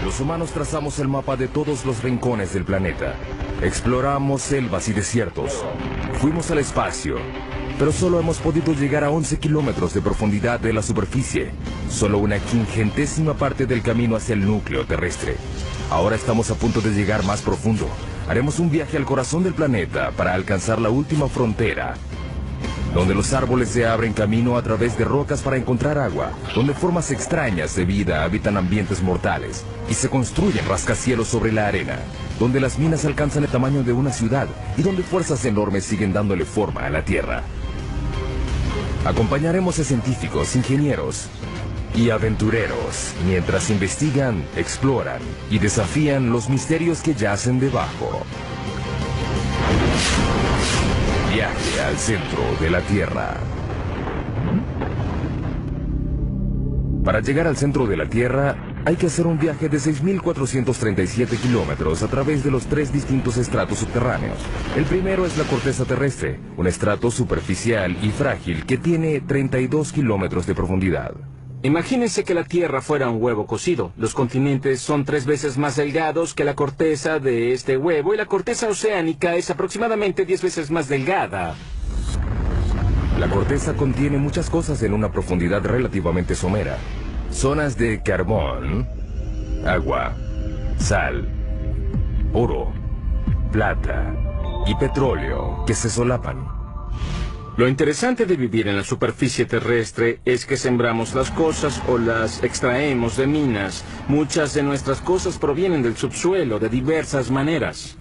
Los humanos trazamos el mapa de todos los rincones del planeta. Exploramos selvas y desiertos. Fuimos al espacio, pero solo hemos podido llegar a 11 kilómetros de profundidad de la superficie. Solo una 50ª parte del camino hacia el núcleo terrestre. Ahora estamos a punto de llegar más profundo. Haremos un viaje al corazón del planeta para alcanzar la última frontera, donde los árboles se abren camino a través de rocas para encontrar agua, donde formas extrañas de vida habitan ambientes mortales y se construyen rascacielos sobre la arena, donde las minas alcanzan el tamaño de una ciudad y donde fuerzas enormes siguen dándole forma a la Tierra. Acompañaremos a científicos, ingenieros y aventureros mientras investigan, exploran y desafían los misterios que yacen debajo. Viaje al centro de la Tierra. Para llegar al centro de la Tierra, hay que hacer un viaje de 6.437 kilómetros a través de los 3 distintos estratos subterráneos. El primero es la corteza terrestre, un estrato superficial y frágil que tiene 32 kilómetros de profundidad. Imagínense que la Tierra fuera un huevo cocido. Los continentes son 3 veces más delgados que la corteza de este huevo y la corteza oceánica es aproximadamente 10 veces más delgada. La corteza contiene muchas cosas en una profundidad relativamente somera. Zonas de carbón, agua, sal, oro, plata y petróleo que se solapan. Lo interesante de vivir en la superficie terrestre es que sembramos las cosas o las extraemos de minas. Muchas de nuestras cosas provienen del subsuelo de diversas maneras.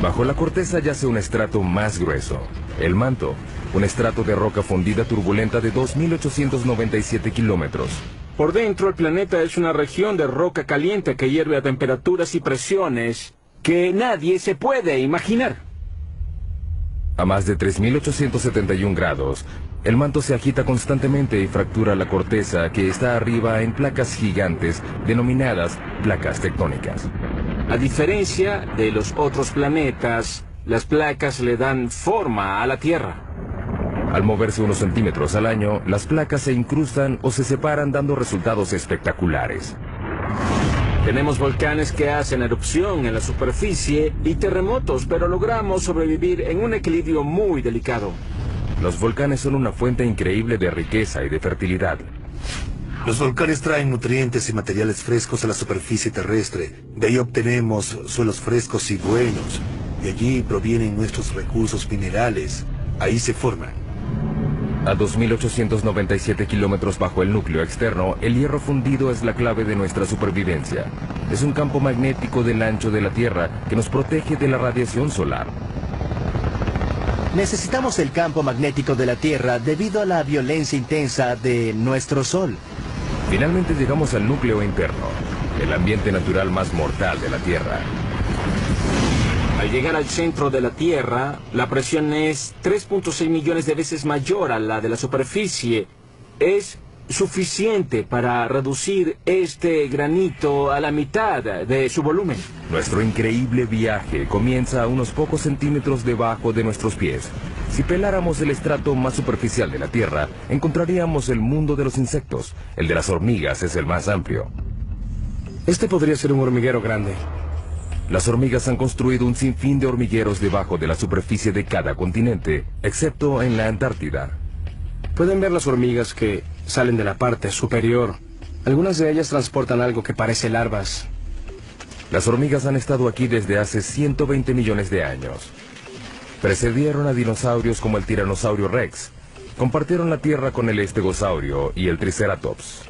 Bajo la corteza yace un estrato más grueso, el manto, un estrato de roca fundida turbulenta de 2.897 kilómetros. Por dentro, el planeta es una región de roca caliente que hierve a temperaturas y presiones que nadie se puede imaginar. A más de 3.871 grados, el manto se agita constantemente y fractura la corteza que está arriba en placas gigantes denominadas placas tectónicas. A diferencia de los otros planetas, las placas le dan forma a la Tierra. Al moverse unos centímetros al año, las placas se incrustan o se separan dando resultados espectaculares. Tenemos volcanes que hacen erupción en la superficie y terremotos, pero logramos sobrevivir en un equilibrio muy delicado. Los volcanes son una fuente increíble de riqueza y de fertilidad. Los volcanes traen nutrientes y materiales frescos a la superficie terrestre. De ahí obtenemos suelos frescos y buenos. De allí provienen nuestros recursos minerales. Ahí se forman. A 2.897 kilómetros bajo el núcleo externo, el hierro fundido es la clave de nuestra supervivencia. Es un campo magnético del ancho de la Tierra que nos protege de la radiación solar. Necesitamos el campo magnético de la Tierra debido a la violencia intensa de nuestro Sol. Finalmente llegamos al núcleo interno, el ambiente natural más mortal de la Tierra. Al llegar al centro de la Tierra, la presión es 3.6 millones de veces mayor a la de la superficie. Es suficiente para reducir este granito a la mitad de su volumen. Nuestro increíble viaje comienza a unos pocos centímetros debajo de nuestros pies. Si peláramos el estrato más superficial de la Tierra, encontraríamos el mundo de los insectos. El de las hormigas es el más amplio. Este podría ser un hormiguero grande. Las hormigas han construido un sinfín de hormigueros debajo de la superficie de cada continente, excepto en la Antártida. Pueden ver las hormigas que salen de la parte superior. Algunas de ellas transportan algo que parece larvas. Las hormigas han estado aquí desde hace 120 millones de años. Precedieron a dinosaurios como el tiranosaurio Rex. Compartieron la Tierra con el estegosaurio y el triceratops.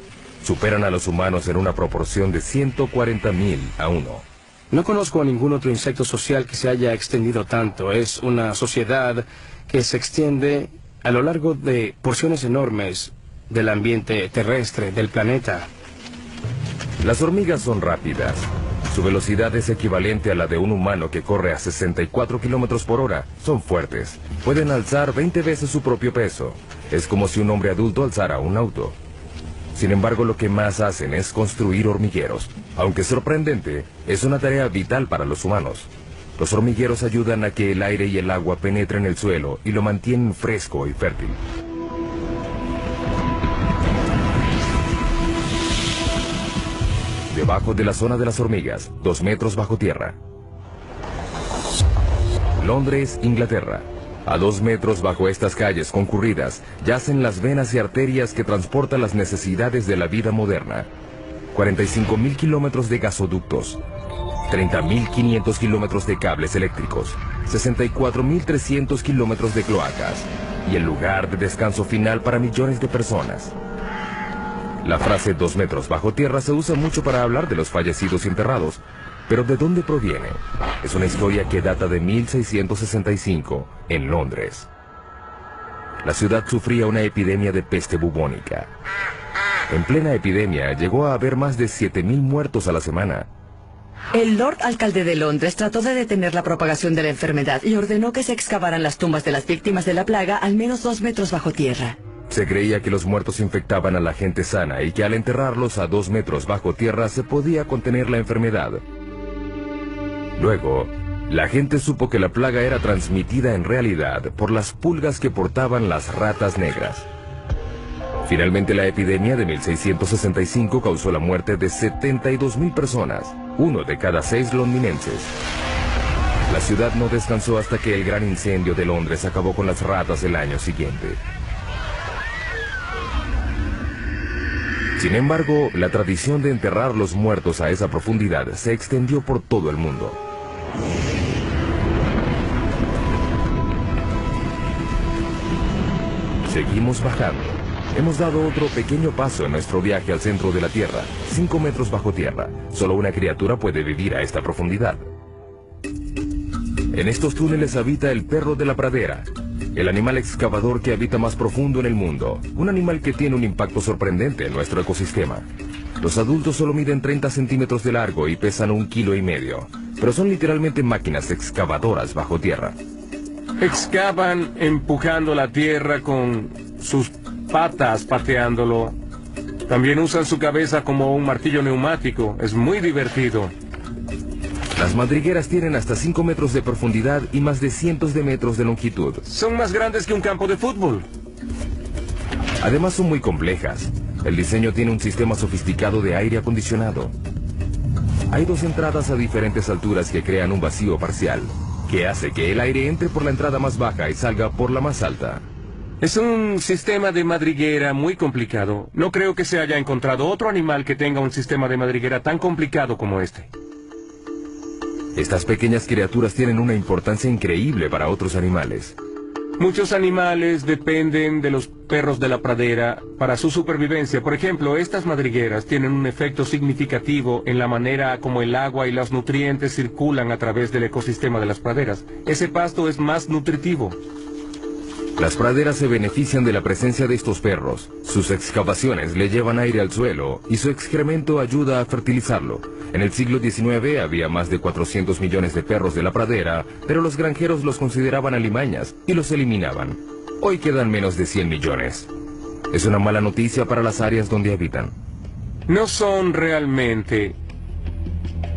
Superan a los humanos en una proporción de 140.000 a 1. No conozco a ningún otro insecto social que se haya extendido tanto. Es una sociedad que se extiende a lo largo de porciones enormes del ambiente terrestre del planeta. Las hormigas son rápidas. Su velocidad es equivalente a la de un humano que corre a 64 kilómetros por hora. Son fuertes. Pueden alzar 20 veces su propio peso. Es como si un hombre adulto alzara un auto. Sin embargo, lo que más hacen es construir hormigueros. Aunque sorprendente, es una tarea vital para los humanos. Los hormigueros ayudan a que el aire y el agua penetren el suelo y lo mantienen fresco y fértil. debajo de la zona de las hormigas, 2 metros bajo tierra. Londres, Inglaterra. A 2 metros bajo estas calles concurridas, yacen las venas y arterias que transportan las necesidades de la vida moderna. 45.000 kilómetros de gasoductos, 30.500 kilómetros de cables eléctricos, 64.300 kilómetros de cloacas, y el lugar de descanso final para millones de personas. La frase 2 metros bajo tierra se usa mucho para hablar de los fallecidos y enterrados, pero ¿de dónde proviene? Es una historia que data de 1665, en Londres. La ciudad sufría una epidemia de peste bubónica. En plena epidemia llegó a haber más de 7.000 muertos a la semana. El Lord Alcalde de Londres trató de detener la propagación de la enfermedad y ordenó que se excavaran las tumbas de las víctimas de la plaga al menos 2 metros bajo tierra. Se creía que los muertos infectaban a la gente sana y que al enterrarlos a 2 metros bajo tierra se podía contener la enfermedad. Luego, la gente supo que la plaga era transmitida en realidad por las pulgas que portaban las ratas negras. Finalmente, la epidemia de 1665 causó la muerte de 72.000 personas, 1 de cada 6 londinenses. La ciudad no descansó hasta que el gran incendio de Londres acabó con las ratas el año siguiente. Sin embargo, la tradición de enterrar los muertos a esa profundidad se extendió por todo el mundo. Seguimos bajando. Hemos dado otro pequeño paso en nuestro viaje al centro de la Tierra, 5 metros bajo tierra. Solo una criatura puede vivir a esta profundidad. En estos túneles habita el perro de la pradera, el animal excavador que habita más profundo en el mundo, un animal que tiene un impacto sorprendente en nuestro ecosistema. Los adultos solo miden 30 centímetros de largo y pesan 1,5 kilos, pero son literalmente máquinas excavadoras bajo tierra. Excavan empujando la tierra con sus patas, pateándolo. También usan su cabeza como un martillo neumático. Es muy divertido. Las madrigueras tienen hasta 5 metros de profundidad y más de cientos de metros de longitud. Son más grandes que un campo de fútbol. Además son muy complejas. El diseño tiene un sistema sofisticado de aire acondicionado. Hay 2 entradas a diferentes alturas que crean un vacío parcial, que hace que el aire entre por la entrada más baja y salga por la más alta. Es un sistema de madriguera muy complicado. No creo que se haya encontrado otro animal que tenga un sistema de madriguera tan complicado como este. Estas pequeñas criaturas tienen una importancia increíble para otros animales. Muchos animales dependen de los perros de la pradera para su supervivencia. Por ejemplo, estas madrigueras tienen un efecto significativo en la manera como el agua y los nutrientes circulan a través del ecosistema de las praderas. Ese pasto es más nutritivo. Las praderas se benefician de la presencia de estos perros. Sus excavaciones le llevan aire al suelo y su excremento ayuda a fertilizarlo. En el siglo XIX había más de 400 millones de perros de la pradera, pero los granjeros los consideraban alimañas y los eliminaban. Hoy quedan menos de 100 millones. Es una mala noticia para las áreas donde habitan. No son realmente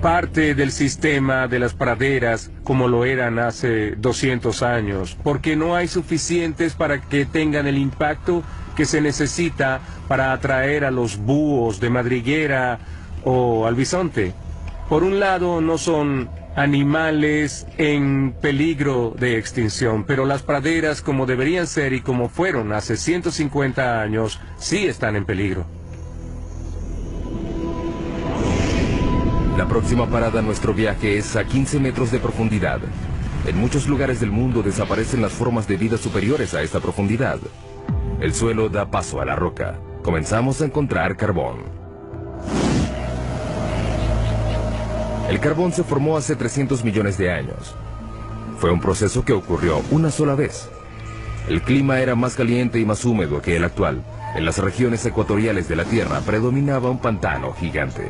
parte del sistema de las praderas como lo eran hace 200 años, porque no hay suficientes para que tengan el impacto que se necesita para atraer a los búhos de madriguera o al bisonte. Por un lado, no son animales en peligro de extinción, pero las praderas, como deberían ser y como fueron hace 150 años, sí están en peligro. La próxima parada en nuestro viaje es a 15 metros de profundidad. En muchos lugares del mundo desaparecen las formas de vida superiores a esta profundidad. El suelo da paso a la roca. Comenzamos a encontrar carbón. El carbón se formó hace 300 millones de años. Fue un proceso que ocurrió una sola vez. El clima era más caliente y más húmedo que el actual. En las regiones ecuatoriales de la Tierra predominaba un pantano gigante.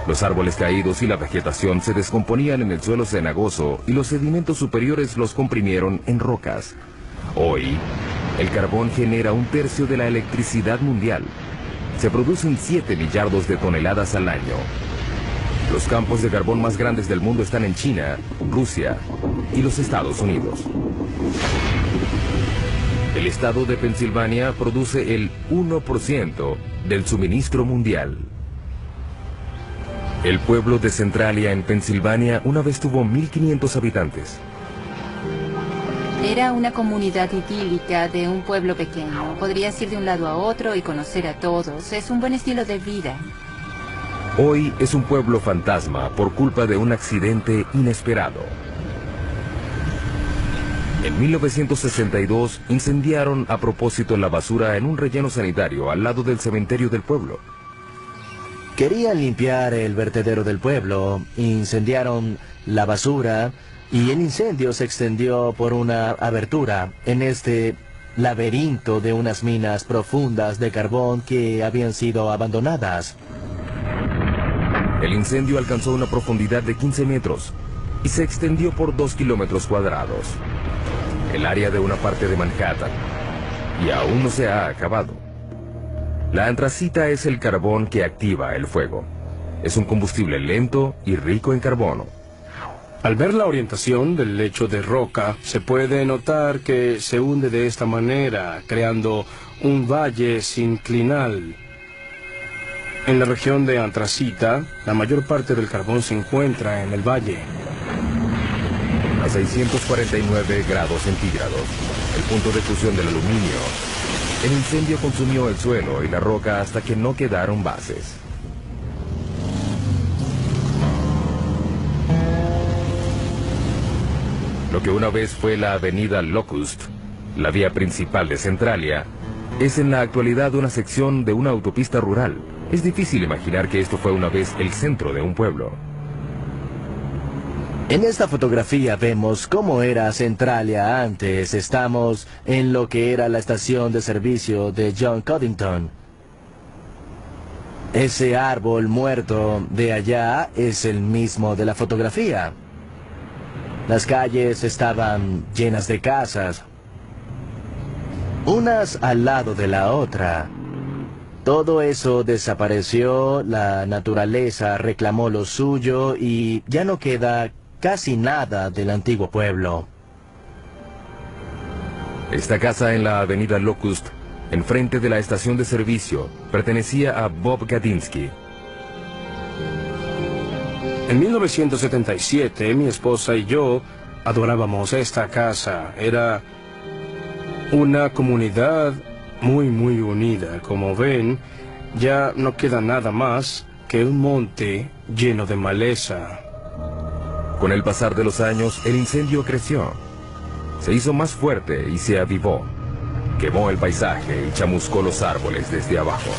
Los árboles caídos y la vegetación se descomponían en el suelo cenagoso y los sedimentos superiores los comprimieron en rocas. Hoy, el carbón genera 1/3 de la electricidad mundial. Se producen 7 billardos de toneladas al año. Los campos de carbón más grandes del mundo están en China, Rusia y los Estados Unidos. El estado de Pensilvania produce el 1% del suministro mundial. El pueblo de Centralia en Pensilvania una vez tuvo 1500 habitantes. Era una comunidad idílica de un pueblo pequeño. Podrías ir de un lado a otro y conocer a todos. Es un buen estilo de vida. Hoy es un pueblo fantasma por culpa de un accidente inesperado. En 1962 incendiaron a propósito la basura en un relleno sanitario al lado del cementerio del pueblo. Querían limpiar el vertedero del pueblo, incendiaron la basura y el incendio se extendió por una abertura en este laberinto de unas minas profundas de carbón que habían sido abandonadas. El incendio alcanzó una profundidad de 15 metros y se extendió por 2 kilómetros cuadrados. El área de una parte de Manhattan, y aún no se ha acabado. La antracita es el carbón que activa el fuego. Es un combustible lento y rico en carbono. Al ver la orientación del lecho de roca, se puede notar que se hunde de esta manera, creando un valle sinclinal. En la región de Antracita, la mayor parte del carbón se encuentra en el valle. A 649 grados centígrados, el punto de fusión del aluminio, el incendio consumió el suelo y la roca hasta que no quedaron bases. Lo que una vez fue la avenida Locust, la vía principal de Centralia, es en la actualidad una sección de una autopista rural. Es difícil imaginar que esto fue una vez el centro de un pueblo. En esta fotografía vemos cómo era Centralia antes. Estamos en lo que era la estación de servicio de John Codington. Ese árbol muerto de allá es el mismo de la fotografía. Las calles estaban llenas de casas, unas al lado de la otra. Todo eso desapareció, la naturaleza reclamó lo suyo y ya no queda casi nada del antiguo pueblo. Esta casa en la avenida Locust, enfrente de la estación de servicio, pertenecía a Bob Gadinsky. En 1977, mi esposa y yo adorábamos esta casa. Era una comunidad muy unida. Como ven, ya no queda nada más que un monte lleno de maleza. Con el pasar de los años, el incendio creció. Se hizo más fuerte y se avivó. Quemó el paisaje y chamuscó los árboles desde abajo.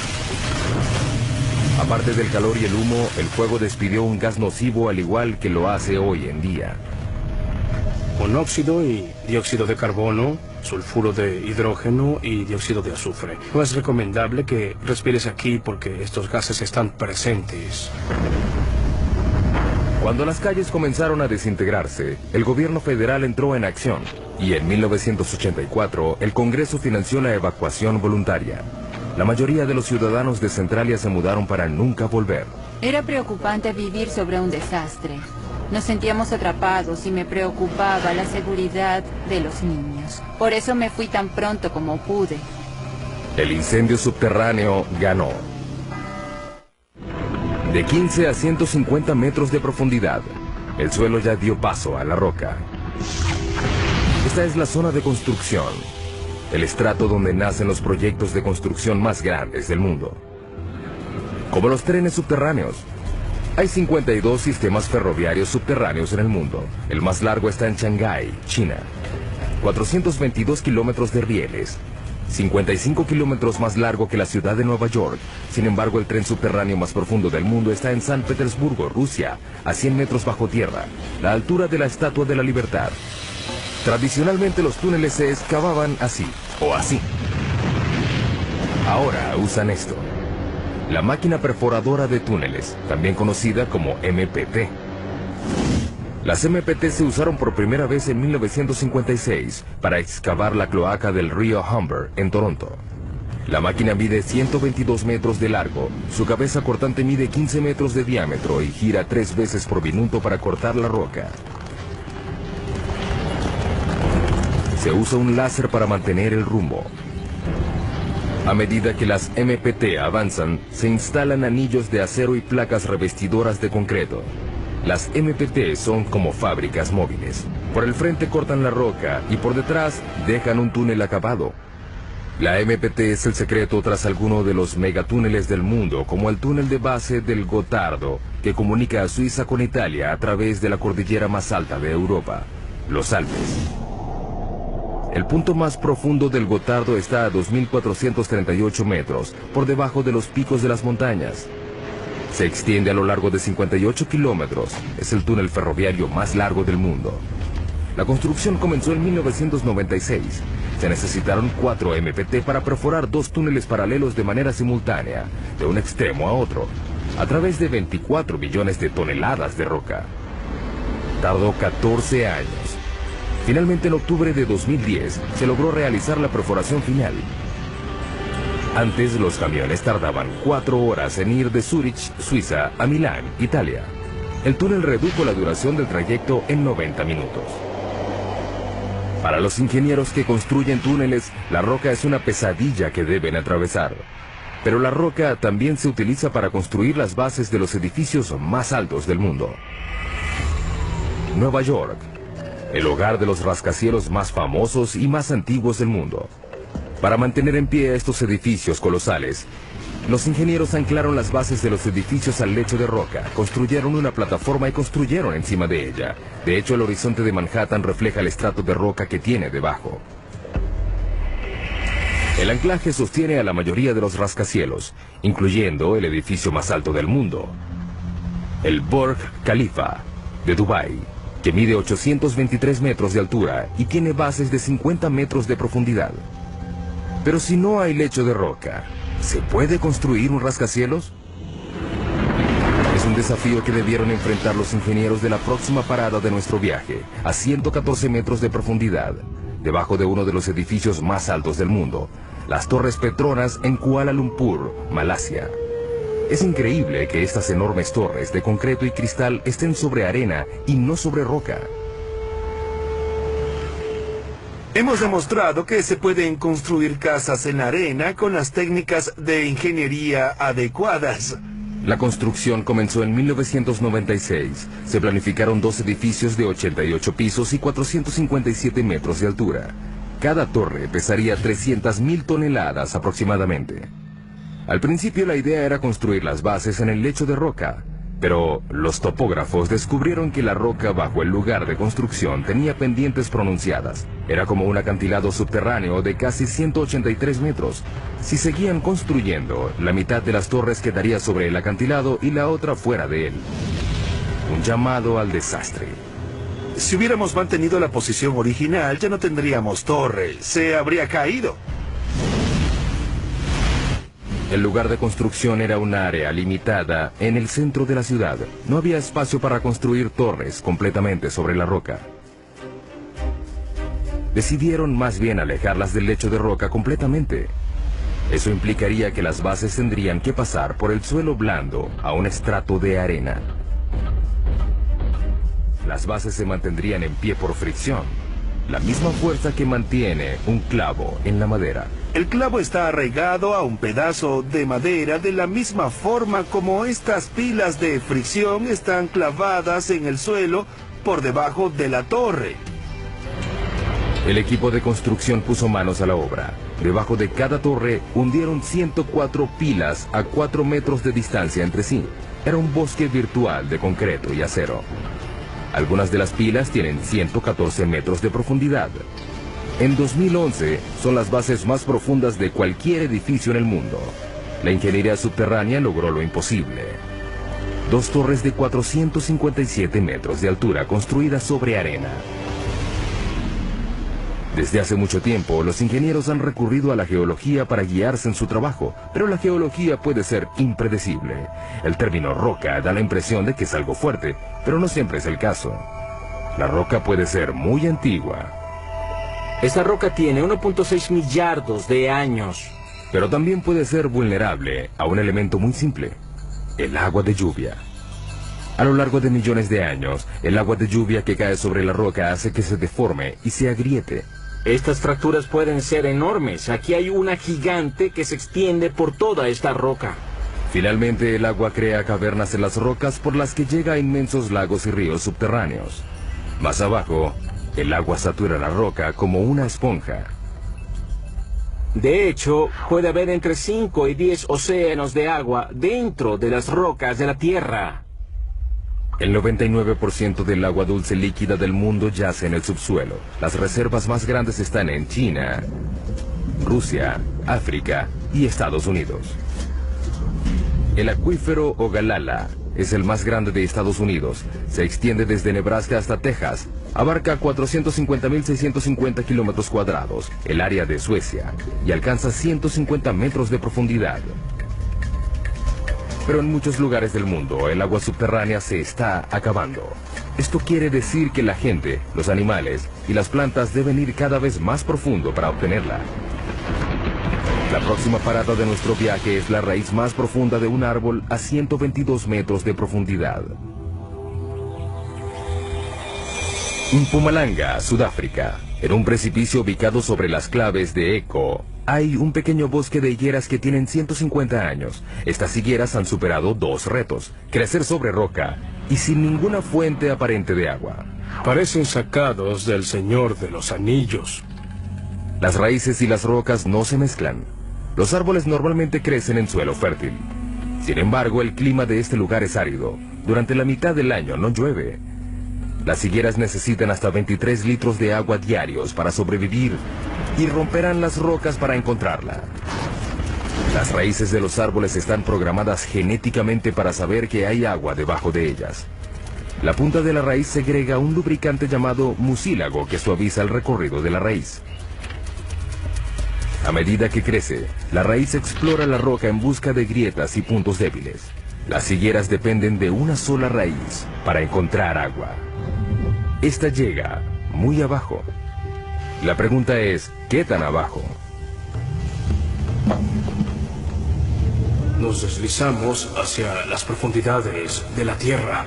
Aparte del calor y el humo, el fuego despidió un gas nocivo al igual que lo hace hoy en día. Monóxido y dióxido de carbono, sulfuro de hidrógeno y dióxido de azufre. No es recomendable que respires aquí porque estos gases están presentes. Cuando las calles comenzaron a desintegrarse, el gobierno federal entró en acción y en 1984 el Congreso financió la evacuación voluntaria. La mayoría de los ciudadanos de Centralia se mudaron para nunca volver. Era preocupante vivir sobre un desastre. Nos sentíamos atrapados y me preocupaba la seguridad de los niños. Por eso me fui tan pronto como pude. El incendio subterráneo ganó. De 15 a 150 metros de profundidad, el suelo ya dio paso a la roca. Esta es la zona de construcción, el estrato donde nacen los proyectos de construcción más grandes del mundo. Como los trenes subterráneos, hay 52 sistemas ferroviarios subterráneos en el mundo. El más largo está en Shanghái, China. 422 kilómetros de rieles. 55 kilómetros más largo que la ciudad de Nueva York. Sin embargo, el tren subterráneo más profundo del mundo está en San Petersburgo, Rusia, a 100 metros bajo tierra, la altura de la Estatua de la Libertad. Tradicionalmente los túneles se excavaban así, o así. Ahora usan esto. La máquina perforadora de túneles, también conocida como MPT. Las MPT se usaron por primera vez en 1956 para excavar la cloaca del río Humber en Toronto. La máquina mide 122 metros de largo, su cabeza cortante mide 15 metros de diámetro y gira 3 veces por minuto para cortar la roca. Se usa un láser para mantener el rumbo. A medida que las MPT avanzan, se instalan anillos de acero y placas revestidoras de concreto. Las MPT son como fábricas móviles. Por el frente cortan la roca y por detrás dejan un túnel acabado. La MPT es el secreto tras alguno de los megatúneles del mundo, como el túnel de base del Gotardo, que comunica a Suiza con Italia a través de la cordillera más alta de Europa, los Alpes. El punto más profundo del Gotardo está a 2.438 metros, por debajo de los picos de las montañas. Se extiende a lo largo de 58 kilómetros. Es el túnel ferroviario más largo del mundo. La construcción comenzó en 1996. Se necesitaron 4 MPT para perforar 2 túneles paralelos de manera simultánea, de un extremo a otro, a través de 24 millones de toneladas de roca. Tardó 14 años. Finalmente, en octubre de 2010, se logró realizar la perforación final. Antes, los camiones tardaban 4 horas en ir de Zúrich, Suiza, a Milán, Italia. El túnel redujo la duración del trayecto en 90 minutos. Para los ingenieros que construyen túneles, la roca es una pesadilla que deben atravesar. Pero la roca también se utiliza para construir las bases de los edificios más altos del mundo. Nueva York, el hogar de los rascacielos más famosos y más antiguos del mundo. Para mantener en pie estos edificios colosales, los ingenieros anclaron las bases de los edificios al lecho de roca, construyeron una plataforma y construyeron encima de ella. De hecho, el horizonte de Manhattan refleja el estrato de roca que tiene debajo. El anclaje sostiene a la mayoría de los rascacielos, incluyendo el edificio más alto del mundo, el Burj Khalifa de Dubái, que mide 823 metros de altura y tiene bases de 50 metros de profundidad. Pero si no hay lecho de roca, ¿se puede construir un rascacielos? Es un desafío que debieron enfrentar los ingenieros de la próxima parada de nuestro viaje, a 114 metros de profundidad, debajo de uno de los edificios más altos del mundo, las Torres Petronas en Kuala Lumpur, Malasia. Es increíble que estas enormes torres de concreto y cristal estén sobre arena y no sobre roca. Hemos demostrado que se pueden construir casas en arena con las técnicas de ingeniería adecuadas. La construcción comenzó en 1996. Se planificaron 2 edificios de 88 pisos y 457 metros de altura. Cada torre pesaría 300.000 toneladas aproximadamente. Al principio la idea era construir las bases en el lecho de roca, pero los topógrafos descubrieron que la roca bajo el lugar de construcción tenía pendientes pronunciadas. Era como un acantilado subterráneo de casi 183 metros. Si seguían construyendo, la mitad de las torres quedaría sobre el acantilado y la otra fuera de él. Un llamado al desastre. Si hubiéramos mantenido la posición original, ya no tendríamos torre. Se habría caído. El lugar de construcción era un área limitada en el centro de la ciudad. No había espacio para construir torres completamente sobre la roca. Decidieron más bien alejarlas del lecho de roca completamente. Eso implicaría que las bases tendrían que pasar por el suelo blando a un estrato de arena. Las bases se mantendrían en pie por fricción, la misma fuerza que mantiene un clavo en la madera. El clavo está arraigado a un pedazo de madera de la misma forma como estas pilas de fricción están clavadas en el suelo por debajo de la torre. El equipo de construcción puso manos a la obra. Debajo de cada torre hundieron 104 pilas a 4 metros de distancia entre sí. Era un bosque virtual de concreto y acero. Algunas de las pilas tienen 114 metros de profundidad. En 2011 son las bases más profundas de cualquier edificio en el mundo. La ingeniería subterránea logró lo imposible. 2 torres de 457 metros de altura construidas sobre arena. Desde hace mucho tiempo, los ingenieros han recurrido a la geología para guiarse en su trabajo, pero la geología puede ser impredecible. El término roca da la impresión de que es algo fuerte, pero no siempre es el caso. La roca puede ser muy antigua. Esta roca tiene 1.6 millardos de años. Pero también puede ser vulnerable a un elemento muy simple: el agua de lluvia. A lo largo de millones de años, el agua de lluvia que cae sobre la roca hace que se deforme y se agriete. Estas fracturas pueden ser enormes. Aquí hay una gigante que se extiende por toda esta roca. Finalmente, el agua crea cavernas en las rocas por las que llega a inmensos lagos y ríos subterráneos. Más abajo, el agua satura la roca como una esponja. De hecho, puede haber entre 5 y 10 océanos de agua dentro de las rocas de la Tierra. El 99% del agua dulce líquida del mundo yace en el subsuelo. Las reservas más grandes están en China, Rusia, África y Estados Unidos. El acuífero Ogallala es el más grande de Estados Unidos. Se extiende desde Nebraska hasta Texas. Abarca 450.650 kilómetros cuadrados, el área de Suecia, y alcanza 150 metros de profundidad. Pero en muchos lugares del mundo, el agua subterránea se está acabando. Esto quiere decir que la gente, los animales y las plantas deben ir cada vez más profundo para obtenerla. La próxima parada de nuestro viaje es la raíz más profunda de un árbol a 122 metros de profundidad. Mpumalanga, Sudáfrica. En un precipicio ubicado sobre las claves de Eco, hay un pequeño bosque de higueras que tienen 150 años. Estas higueras han superado 2 retos: crecer sobre roca y sin ninguna fuente aparente de agua. Parecen sacados del Señor de los Anillos. Las raíces y las rocas no se mezclan. Los árboles normalmente crecen en suelo fértil. Sin embargo, el clima de este lugar es árido. Durante la mitad del año no llueve. Las higueras necesitan hasta 23 litros de agua diarios para sobrevivir y romperán las rocas para encontrarla. Las raíces de los árboles están programadas genéticamente para saber que hay agua debajo de ellas. La punta de la raíz segrega un lubricante llamado mucílago que suaviza el recorrido de la raíz. A medida que crece, la raíz explora la roca en busca de grietas y puntos débiles. Las higueras dependen de una sola raíz para encontrar agua. Esta llega muy abajo. La pregunta es, ¿qué tan abajo? Nos deslizamos hacia las profundidades de la Tierra.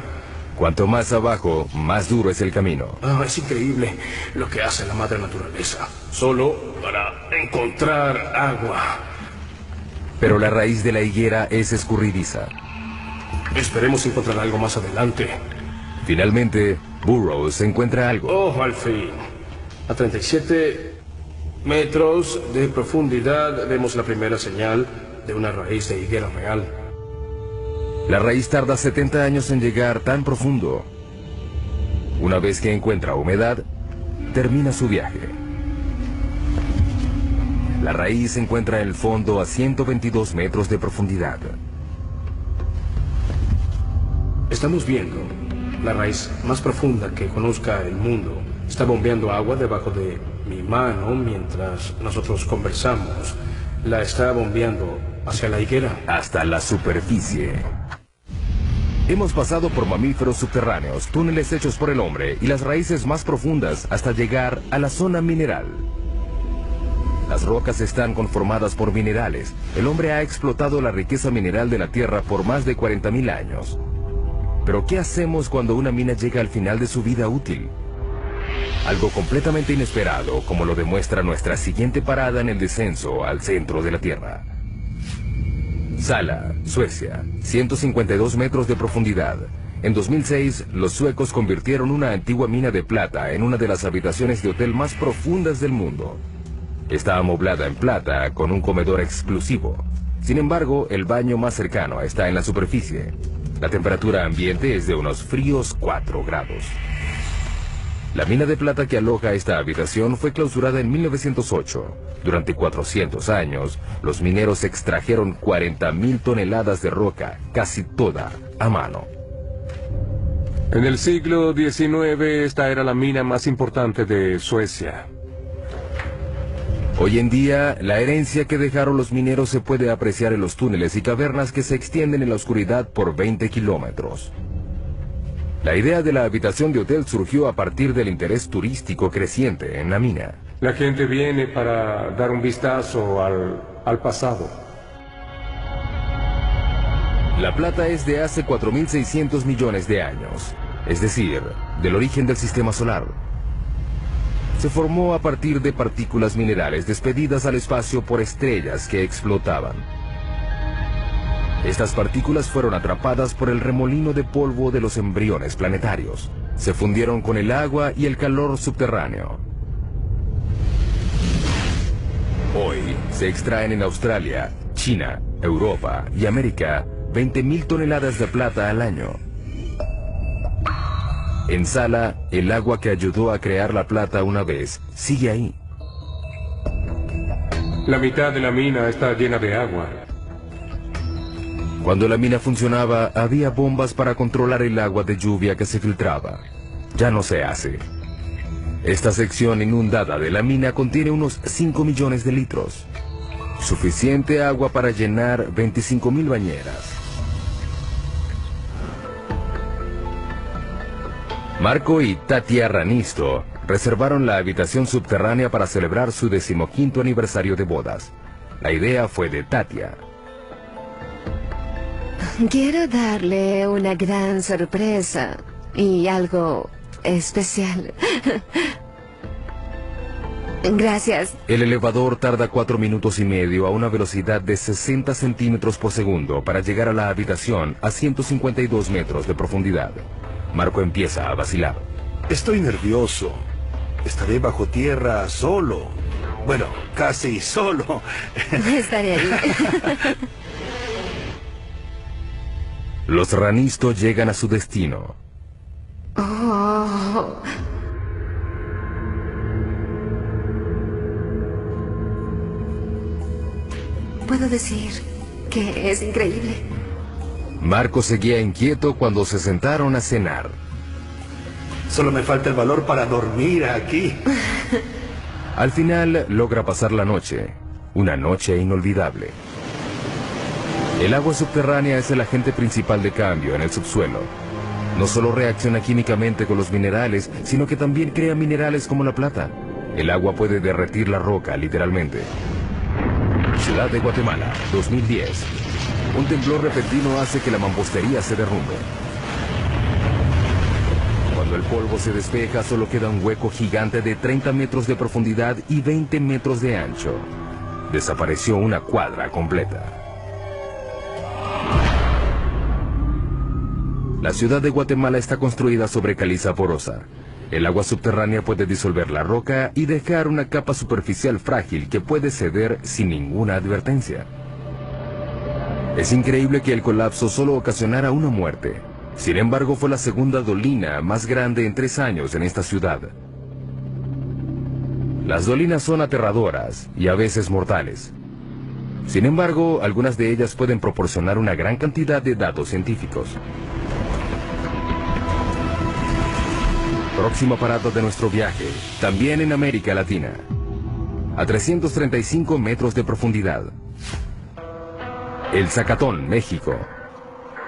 Cuanto más abajo, más duro es el camino. Es increíble lo que hace la madre naturaleza, solo para encontrar agua. Pero la raíz de la higuera es escurridiza. Esperemos encontrar algo más adelante. Finalmente, Burroughs encuentra algo. ¡Oh, al fin! A 37 metros de profundidad vemos la primera señal de una raíz de higuera real. La raíz tarda 70 años en llegar tan profundo. Una vez que encuentra humedad, termina su viaje. La raíz se encuentra en el fondo a 122 metros de profundidad. Estamos viendo la raíz más profunda que conozca el mundo. Está bombeando agua debajo de mi mano mientras nosotros conversamos. La está bombeando hacia la higuera. Hasta la superficie. Hemos pasado por mamíferos subterráneos, túneles hechos por el hombre y las raíces más profundas hasta llegar a la zona mineral. Las rocas están conformadas por minerales. El hombre ha explotado la riqueza mineral de la Tierra por más de 40.000 años. Pero ¿qué hacemos cuando una mina llega al final de su vida útil? Algo completamente inesperado, como lo demuestra nuestra siguiente parada en el descenso al centro de la Tierra. Sala, Suecia, 152 metros de profundidad. En 2006, los suecos convirtieron una antigua mina de plata en una de las habitaciones de hotel más profundas del mundo. Está amoblada en plata con un comedor exclusivo. Sin embargo, el baño más cercano está en la superficie. La temperatura ambiente es de unos fríos 4 grados. La mina de plata que aloja esta habitación fue clausurada en 1908. Durante 400 años, los mineros extrajeron 40.000 toneladas de roca, casi toda a mano. En el siglo XIX, esta era la mina más importante de Suecia. Hoy en día, la herencia que dejaron los mineros se puede apreciar en los túneles y cavernas que se extienden en la oscuridad por 20 kilómetros. La idea de la habitación de hotel surgió a partir del interés turístico creciente en la mina. La gente viene para dar un vistazo al pasado. La plata es de hace 4.600 millones de años, es decir, del origen del sistema solar. se formó a partir de partículas minerales despedidas al espacio por estrellas que explotaban. Estas partículas fueron atrapadas por el remolino de polvo de los embriones planetarios. Se fundieron con el agua y el calor subterráneo. Hoy se extraen en Australia, China, Europa y América 20.000 toneladas de plata al año. En Sala, el agua que ayudó a crear la plata una vez sigue ahí. La mitad de la mina está llena de agua. Cuando la mina funcionaba, había bombas para controlar el agua de lluvia que se filtraba. Ya no se hace. Esta sección inundada de la mina contiene unos 5 millones de litros. Suficiente agua para llenar 25.000 bañeras. Marco y Tatia Ranisto reservaron la habitación subterránea para celebrar su 15º aniversario de bodas. La idea fue de Tatia. Quiero darle una gran sorpresa y algo especial. Gracias. El elevador tarda 4 minutos y medio a una velocidad de 60 centímetros por segundo para llegar a la habitación a 152 metros de profundidad. Marco empieza a vacilar. Estoy nervioso. Estaré bajo tierra solo. Bueno, casi solo. Estaré ahí. Los Ranisto llegan a su destino. Oh. Puedo decir que es increíble. Marco seguía inquieto cuando se sentaron a cenar. Solo me falta el valor para dormir aquí. Al final logra pasar la noche. Una noche inolvidable. El agua subterránea es el agente principal de cambio en el subsuelo. No solo reacciona químicamente con los minerales, sino que también crea minerales como la plata. El agua puede derretir la roca, literalmente. Ciudad de Guatemala, 2010. Un temblor repentino hace que la mampostería se derrumbe. Cuando el polvo se despeja, solo queda un hueco gigante de 30 metros de profundidad y 20 metros de ancho. Desapareció una cuadra completa. La ciudad de Guatemala está construida sobre caliza porosa. El agua subterránea puede disolver la roca y dejar una capa superficial frágil que puede ceder sin ninguna advertencia. Es increíble que el colapso solo ocasionara una muerte. Sin embargo, fue la segunda dolina más grande en 3 años en esta ciudad. Las dolinas son aterradoras y a veces mortales. Sin embargo, algunas de ellas pueden proporcionar una gran cantidad de datos científicos. Próxima parada de nuestro viaje, también en América Latina. A 335 metros de profundidad. El Zacatón, México.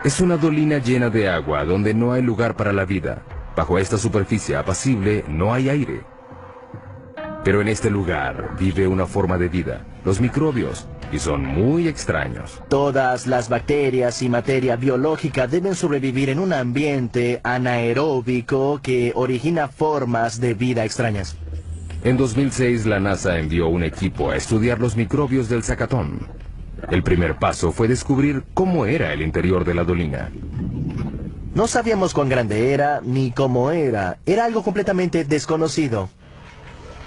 Es una dolina llena de agua donde no hay lugar para la vida. Bajo esta superficie apacible no hay aire. Pero en este lugar vive una forma de vida, los microbios, y son muy extraños. Todas las bacterias y materia biológica deben sobrevivir en un ambiente anaeróbico que origina formas de vida extrañas. En 2006 la NASA envió un equipo a estudiar los microbios del Zacatón. El primer paso fue descubrir cómo era el interior de la dolina. No sabíamos cuán grande era ni cómo era. Era algo completamente desconocido.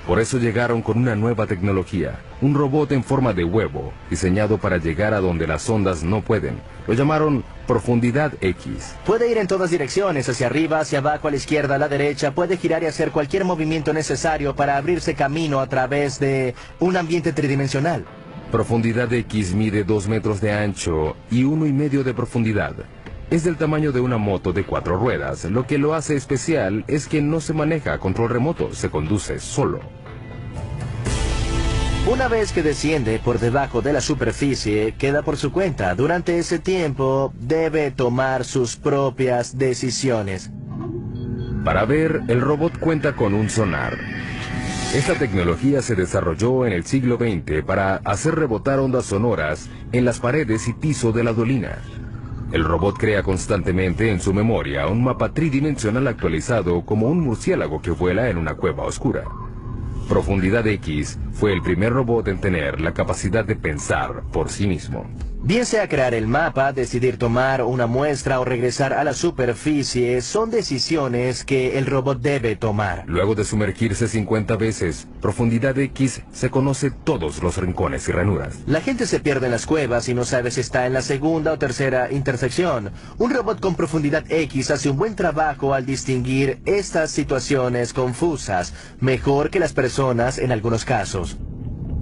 Por eso llegaron con una nueva tecnología, un robot en forma de huevo, diseñado para llegar a donde las ondas no pueden. Lo llamaron Profundidad X. Puede ir en todas direcciones, hacia arriba, hacia abajo, a la izquierda, a la derecha. Puede girar y hacer cualquier movimiento necesario para abrirse camino a través de un ambiente tridimensional. Profundidad X mide 2 metros de ancho y 1,5 de profundidad. Es del tamaño de una moto de 4 ruedas. Lo que lo hace especial es que no se maneja a control remoto, se conduce solo. Una vez que desciende por debajo de la superficie, queda por su cuenta. Durante ese tiempo, debe tomar sus propias decisiones. Para ver, el robot cuenta con un sonar. Esta tecnología se desarrolló en el siglo XX para hacer rebotar ondas sonoras en las paredes y piso de la dolina. El robot crea constantemente en su memoria un mapa tridimensional actualizado como un murciélago que vuela en una cueva oscura. Profundidad X fue el primer robot en tener la capacidad de pensar por sí mismo. Bien sea crear el mapa, decidir tomar una muestra o regresar a la superficie, son decisiones que el robot debe tomar. Luego de sumergirse 50 veces, Profundidad X se conoce todos los rincones y ranuras. La gente se pierde en las cuevas y no sabe si está en la segunda o tercera intersección. Un robot con Profundidad X hace un buen trabajo al distinguir estas situaciones confusas, mejor que las personas en algunos casos.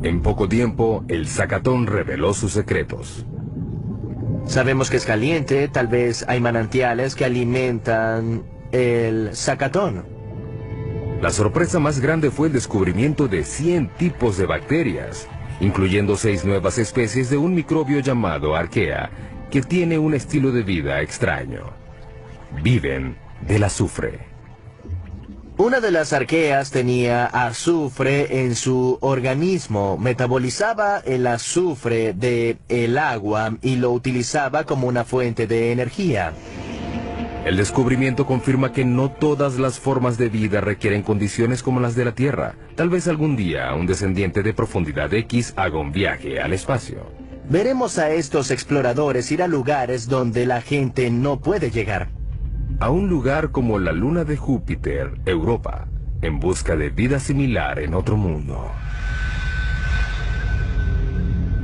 En poco tiempo, el Zacatón reveló sus secretos. Sabemos que es caliente, tal vez hay manantiales que alimentan el Zacatón. La sorpresa más grande fue el descubrimiento de 100 tipos de bacterias, incluyendo 6 nuevas especies de un microbio llamado Archaea, que tiene un estilo de vida extraño. Viven del azufre. Una de las arqueas tenía azufre en su organismo, metabolizaba el azufre del agua y lo utilizaba como una fuente de energía. El descubrimiento confirma que no todas las formas de vida requieren condiciones como las de la Tierra. Tal vez algún día un descendiente de Profundidad X haga un viaje al espacio. Veremos a estos exploradores ir a lugares donde la gente no puede llegar. A un lugar como la luna de Júpiter, Europa, en busca de vida similar en otro mundo.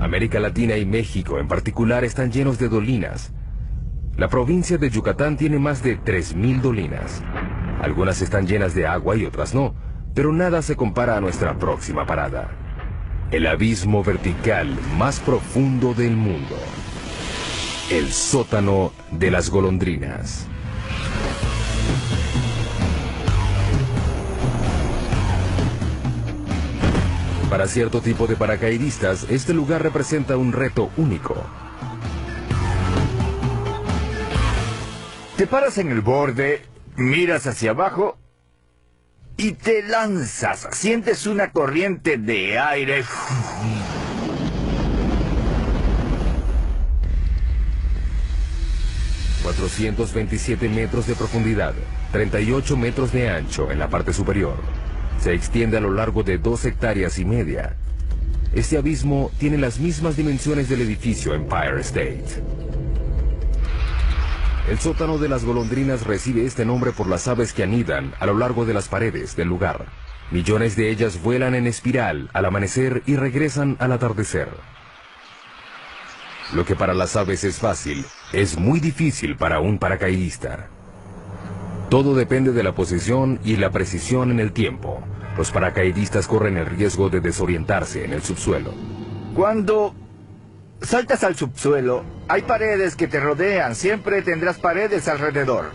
América Latina y México en particular están llenos de dolinas. La provincia de Yucatán tiene más de 3.000 dolinas. Algunas están llenas de agua y otras no, pero nada se compara a nuestra próxima parada. El abismo vertical más profundo del mundo. El sótano de las golondrinas. Para cierto tipo de paracaidistas, este lugar representa un reto único. Te paras en el borde, miras hacia abajo y te lanzas. Sientes una corriente de aire. 427 metros de profundidad, 38 metros de ancho en la parte superior. Se extiende a lo largo de 2,5 hectáreas. Este abismo tiene las mismas dimensiones del edificio Empire State. El sótano de las golondrinas recibe este nombre por las aves que anidan a lo largo de las paredes del lugar. Millones de ellas vuelan en espiral al amanecer y regresan al atardecer. Lo que para las aves es fácil, es muy difícil para un paracaidista. Todo depende de la posición y la precisión en el tiempo. Los paracaidistas corren el riesgo de desorientarse en el subsuelo. Cuando saltas al subsuelo, hay paredes que te rodean. Siempre tendrás paredes alrededor.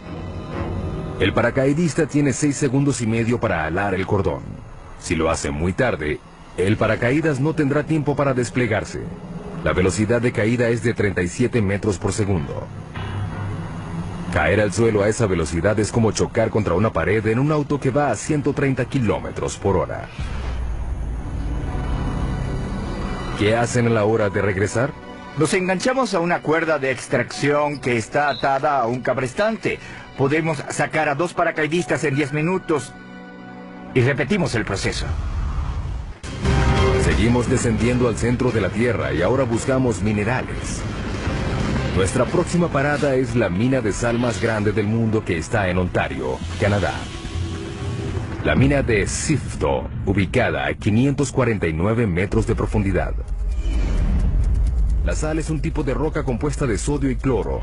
El paracaidista tiene 6 segundos y medio para alar el cordón. Si lo hace muy tarde, el paracaídas no tendrá tiempo para desplegarse. La velocidad de caída es de 37 metros por segundo. Caer al suelo a esa velocidad es como chocar contra una pared en un auto que va a 130 kilómetros por hora. ¿Qué hacen a la hora de regresar? Nos enganchamos a una cuerda de extracción que está atada a un cabrestante. Podemos sacar a 2 paracaidistas en 10 minutos y repetimos el proceso. Seguimos descendiendo al centro de la Tierra y ahora buscamos minerales. Nuestra próxima parada es la mina de sal más grande del mundo que está en Ontario, Canadá. La mina de Sifto, ubicada a 549 metros de profundidad. La sal es un tipo de roca compuesta de sodio y cloro.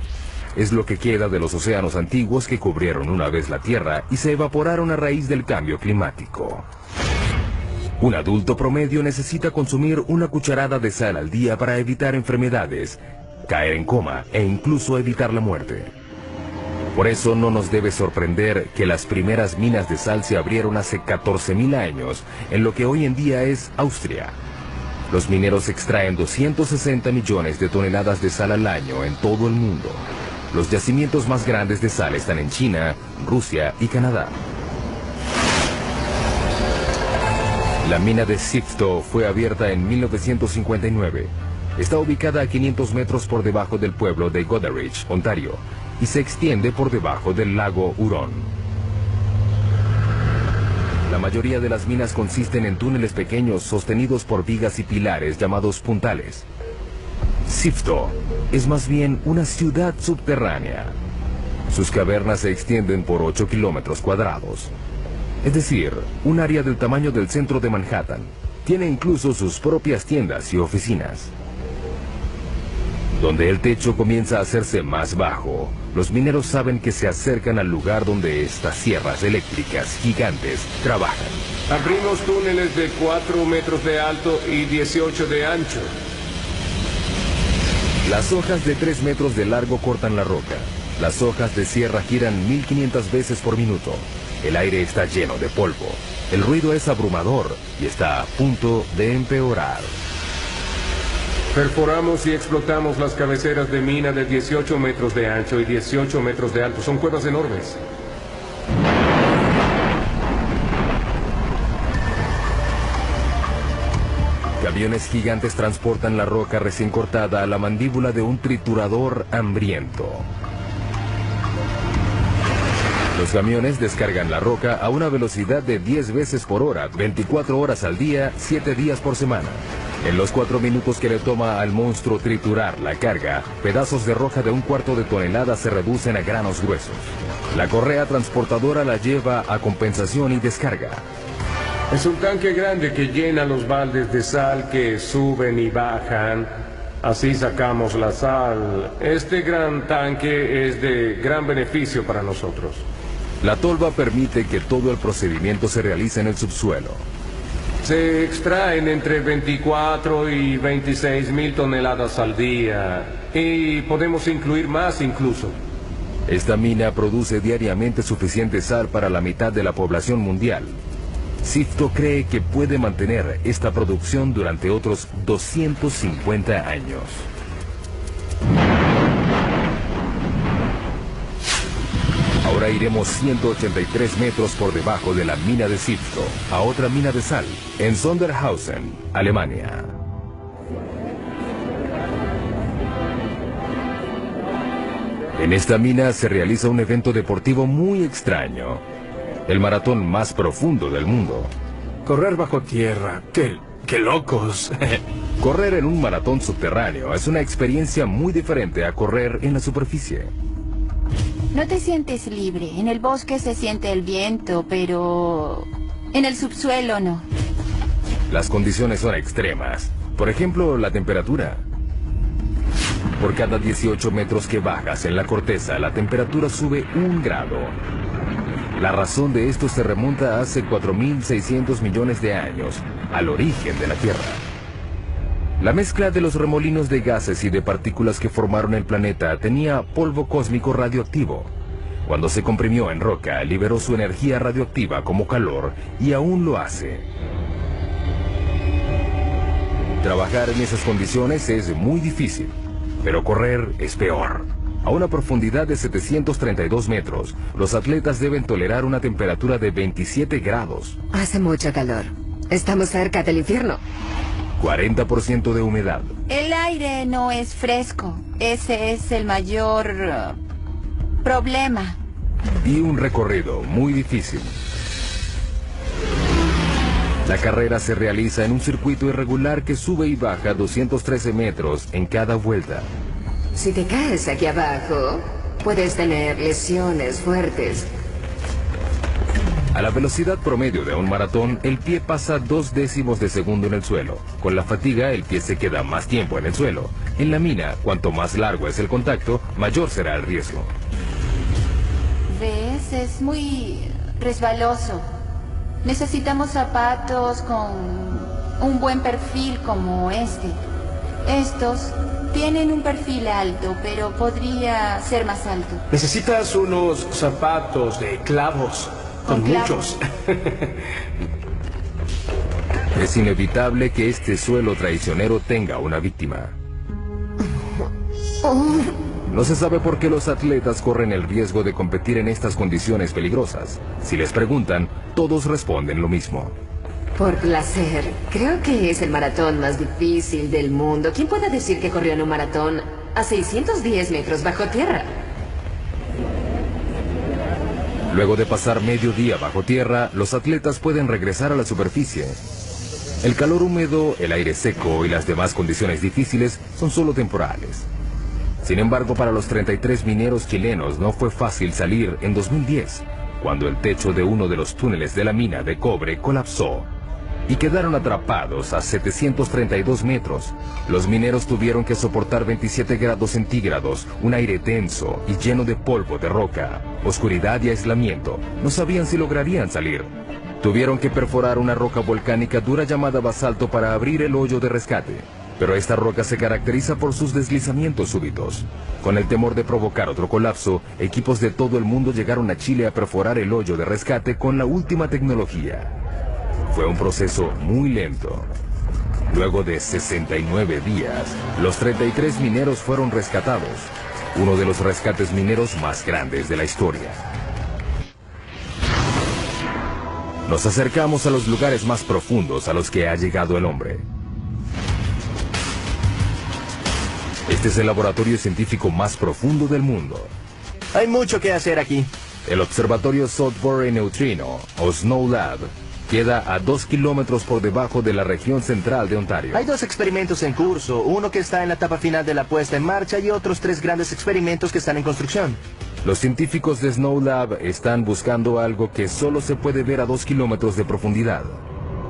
Es lo que queda de los océanos antiguos que cubrieron una vez la Tierra y se evaporaron a raíz del cambio climático. Un adulto promedio necesita consumir una cucharada de sal al día para evitar enfermedades, caer en coma e incluso evitar la muerte. Por eso no nos debe sorprender que las primeras minas de sal se abrieron hace 14.000 años en lo que hoy en día es Austria. Los mineros extraen 260 millones de toneladas de sal al año en todo el mundo. Los yacimientos más grandes de sal están en China, Rusia y Canadá. La mina de Sifto fue abierta en 1959. Está ubicada a 500 metros por debajo del pueblo de Goderich, Ontario, y se extiende por debajo del lago Huron. La mayoría de las minas consisten en túneles pequeños sostenidos por vigas y pilares llamados puntales. Sifto es más bien una ciudad subterránea. Sus cavernas se extienden por 8 kilómetros cuadrados. Es decir, un área del tamaño del centro de Manhattan. Tiene incluso sus propias tiendas y oficinas. Donde el techo comienza a hacerse más bajo, los mineros saben que se acercan al lugar donde estas sierras eléctricas gigantes trabajan. Abrimos túneles de 4 metros de alto y 18 de ancho. Las hojas de 3 metros de largo cortan la roca. Las hojas de sierra giran 1500 veces por minuto. El aire está lleno de polvo. El ruido es abrumador y está a punto de empeorar. Perforamos y explotamos las cabeceras de mina de 18 metros de ancho y 18 metros de alto. Son cuevas enormes. Camiones gigantes transportan la roca recién cortada a la mandíbula de un triturador hambriento. Los camiones descargan la roca a una velocidad de 10 veces por hora, 24 horas al día, 7 días por semana. En los 4 minutos que le toma al monstruo triturar la carga, pedazos de roca de 1/4 de tonelada se reducen a granos gruesos. La correa transportadora la lleva a compensación y descarga. Es un tanque grande que llena los baldes de sal que suben y bajan. Así sacamos la sal. Este gran tanque es de gran beneficio para nosotros. La tolva permite que todo el procedimiento se realice en el subsuelo. Se extraen entre 24 y 26 mil toneladas al día. Y podemos incluir más incluso. Esta mina produce diariamente suficiente sal para la mitad de la población mundial. Sifto cree que puede mantener esta producción durante otros 250 años. Ahora iremos 183 metros por debajo de la mina de Sifto, a otra mina de sal, en Sondershausen, Alemania. En esta mina se realiza un evento deportivo muy extraño. El maratón más profundo del mundo. Correr bajo tierra. ¡Qué locos! Correr en un maratón subterráneo es una experiencia muy diferente a correr en la superficie. No te sientes libre. En el bosque se siente el viento, pero en el subsuelo no. Las condiciones son extremas. Por ejemplo, la temperatura. Por cada 18 metros que bajas en la corteza, la temperatura sube 1 grado. La razón de esto se remonta a hace 4.600 millones de años, al origen de la Tierra. La mezcla de los remolinos de gases y de partículas que formaron el planeta tenía polvo cósmico radioactivo. Cuando se comprimió en roca, liberó su energía radioactiva como calor y aún lo hace. Trabajar en esas condiciones es muy difícil, pero correr es peor. A una profundidad de 732 metros, los atletas deben tolerar una temperatura de 27 grados. Hace mucho calor. Estamos cerca del infierno. 40% de humedad. El aire no es fresco. Ese es el mayor problema. Y un recorrido muy difícil. La carrera se realiza en un circuito irregular que sube y baja 213 metros en cada vuelta. Si te caes aquí abajo, puedes tener lesiones fuertes. A la velocidad promedio de un maratón, el pie pasa 0.2 de segundo en el suelo. Con la fatiga, el pie se queda más tiempo en el suelo. En la mina, cuanto más largo es el contacto, mayor será el riesgo. ¿Ves? Es muy resbaloso. Necesitamos zapatos con un buen perfil como este. Estos tienen un perfil alto, pero podría ser más alto. Necesitas unos zapatos de clavos. Con muchos. Es inevitable que este suelo traicionero tenga una víctima. No se sabe por qué los atletas corren el riesgo de competir en estas condiciones peligrosas. Si les preguntan, todos responden lo mismo. Por placer. Creo que es el maratón más difícil del mundo. ¿Quién puede decir que corrió en un maratón a 610 metros bajo tierra? Luego de pasar medio día bajo tierra, los atletas pueden regresar a la superficie. El calor húmedo, el aire seco y las demás condiciones difíciles son solo temporales. Sin embargo, para los 33 mineros chilenos no fue fácil salir en 2010, cuando el techo de uno de los túneles de la mina de cobre colapsó y quedaron atrapados a 732 metros. Los mineros tuvieron que soportar 27 grados centígrados, un aire denso y lleno de polvo de roca, oscuridad y aislamiento. No sabían si lograrían salir. Tuvieron que perforar una roca volcánica dura llamada basalto para abrir el hoyo de rescate. Pero esta roca se caracteriza por sus deslizamientos súbitos. Con el temor de provocar otro colapso, equipos de todo el mundo llegaron a Chile a perforar el hoyo de rescate con la última tecnología. Fue un proceso muy lento. Luego de 69 días, los 33 mineros fueron rescatados, uno de los rescates mineros más grandes de la historia. Nos acercamos a los lugares más profundos a los que ha llegado el hombre. Este es el laboratorio científico más profundo del mundo. Hay mucho que hacer aquí. El observatorio Sudbury Neutrino, o Snow Lab, queda a 2 kilómetros por debajo de la región central de Ontario. Hay 2 experimentos en curso, uno que está en la etapa final de la puesta en marcha y otros 3 grandes experimentos que están en construcción. Los científicos de Snow Lab están buscando algo que solo se puede ver a 2 kilómetros de profundidad.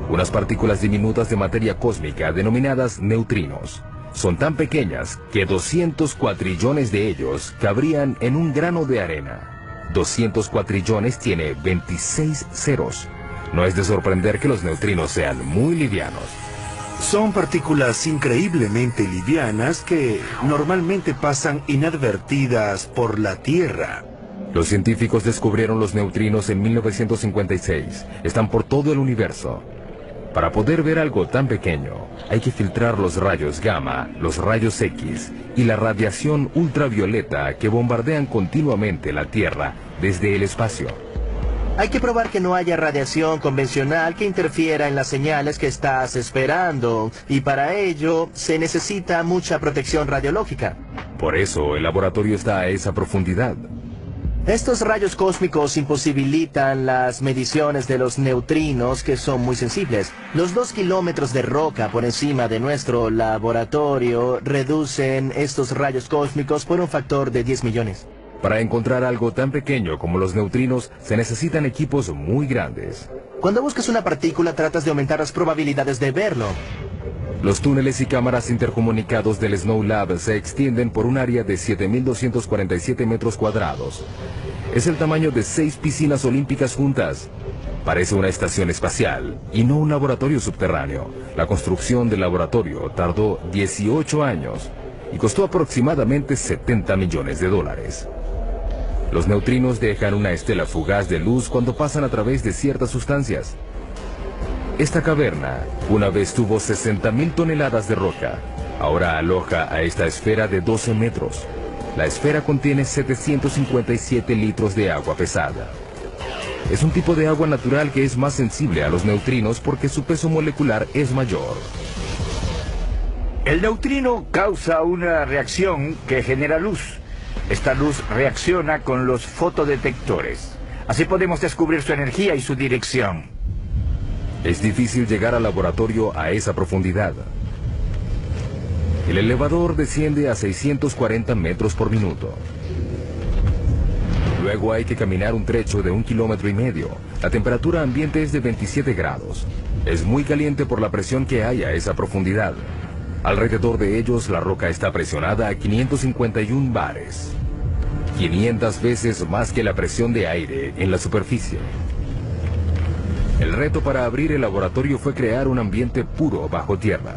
Unas partículas diminutas de materia cósmica denominadas neutrinos. Son tan pequeñas que 200 cuatrillones de ellos cabrían en un grano de arena. 200 cuatrillones tiene 26 ceros. No es de sorprender que los neutrinos sean muy livianos. Son partículas increíblemente livianas que normalmente pasan inadvertidas por la Tierra. Los científicos descubrieron los neutrinos en 1956. Están por todo el universo. Para poder ver algo tan pequeño, hay que filtrar los rayos gamma, los rayos X y la radiación ultravioleta que bombardean continuamente la Tierra desde el espacio. Hay que probar que no haya radiación convencional que interfiera en las señales que estás esperando, y para ello se necesita mucha protección radiológica. Por eso el laboratorio está a esa profundidad. Estos rayos cósmicos imposibilitan las mediciones de los neutrinos, que son muy sensibles. Los 2 kilómetros de roca por encima de nuestro laboratorio reducen estos rayos cósmicos por un factor de 10 millones. Para encontrar algo tan pequeño como los neutrinos, se necesitan equipos muy grandes. Cuando buscas una partícula, tratas de aumentar las probabilidades de verlo. Los túneles y cámaras intercomunicados del Snow Lab se extienden por un área de 7.247 metros cuadrados. Es el tamaño de 6 piscinas olímpicas juntas. Parece una estación espacial y no un laboratorio subterráneo. La construcción del laboratorio tardó 18 años y costó aproximadamente $70 millones. Los neutrinos dejan una estela fugaz de luz cuando pasan a través de ciertas sustancias. Esta caverna una vez tuvo 60.000 toneladas de roca. Ahora aloja a esta esfera de 12 metros. La esfera contiene 757 litros de agua pesada. Es un tipo de agua natural que es más sensible a los neutrinos porque su peso molecular es mayor. El neutrino causa una reacción que genera luz. Esta luz reacciona con los fotodetectores. Así podemos descubrir su energía y su dirección. Es difícil llegar al laboratorio a esa profundidad. El elevador desciende a 640 metros por minuto. Luego hay que caminar un trecho de 1,5 kilómetros. La temperatura ambiente es de 27 grados. Es muy caliente por la presión que hay a esa profundidad. Alrededor de ellos la roca está presionada a 551 bares. 500 veces más que la presión de aire en la superficie. El reto para abrir el laboratorio fue crear un ambiente puro bajo tierra.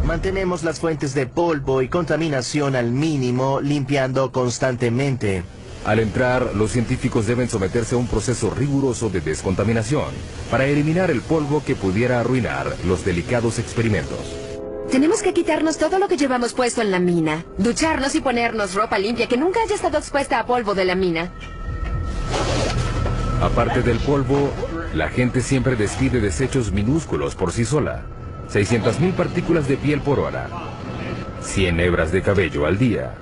Mantenemos las fuentes de polvo y contaminación al mínimo, limpiando constantemente. Al entrar, los científicos deben someterse a un proceso riguroso de descontaminación para eliminar el polvo que pudiera arruinar los delicados experimentos. Tenemos que quitarnos todo lo que llevamos puesto en la mina. Ducharnos y ponernos ropa limpia que nunca haya estado expuesta a polvo de la mina. Aparte del polvo, la gente siempre despide desechos minúsculos por sí sola. 600.000 partículas de piel por hora. 100 hebras de cabello al día.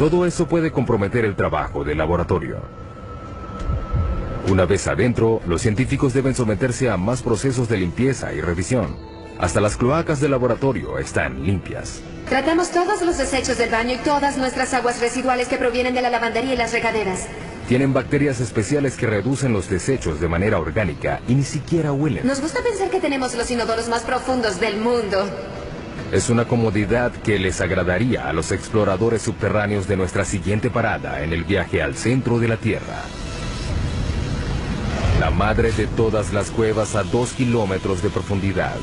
Todo eso puede comprometer el trabajo del laboratorio. Una vez adentro, los científicos deben someterse a más procesos de limpieza y revisión. Hasta las cloacas del laboratorio están limpias. Tratamos todos los desechos del baño y todas nuestras aguas residuales que provienen de la lavandería y las regaderas. Tienen bacterias especiales que reducen los desechos de manera orgánica y ni siquiera huelen. Nos gusta pensar que tenemos los inodoros más profundos del mundo. Es una comodidad que les agradaría a los exploradores subterráneos de nuestra siguiente parada en el viaje al centro de la Tierra. La madre de todas las cuevas a 2 kilómetros de profundidad.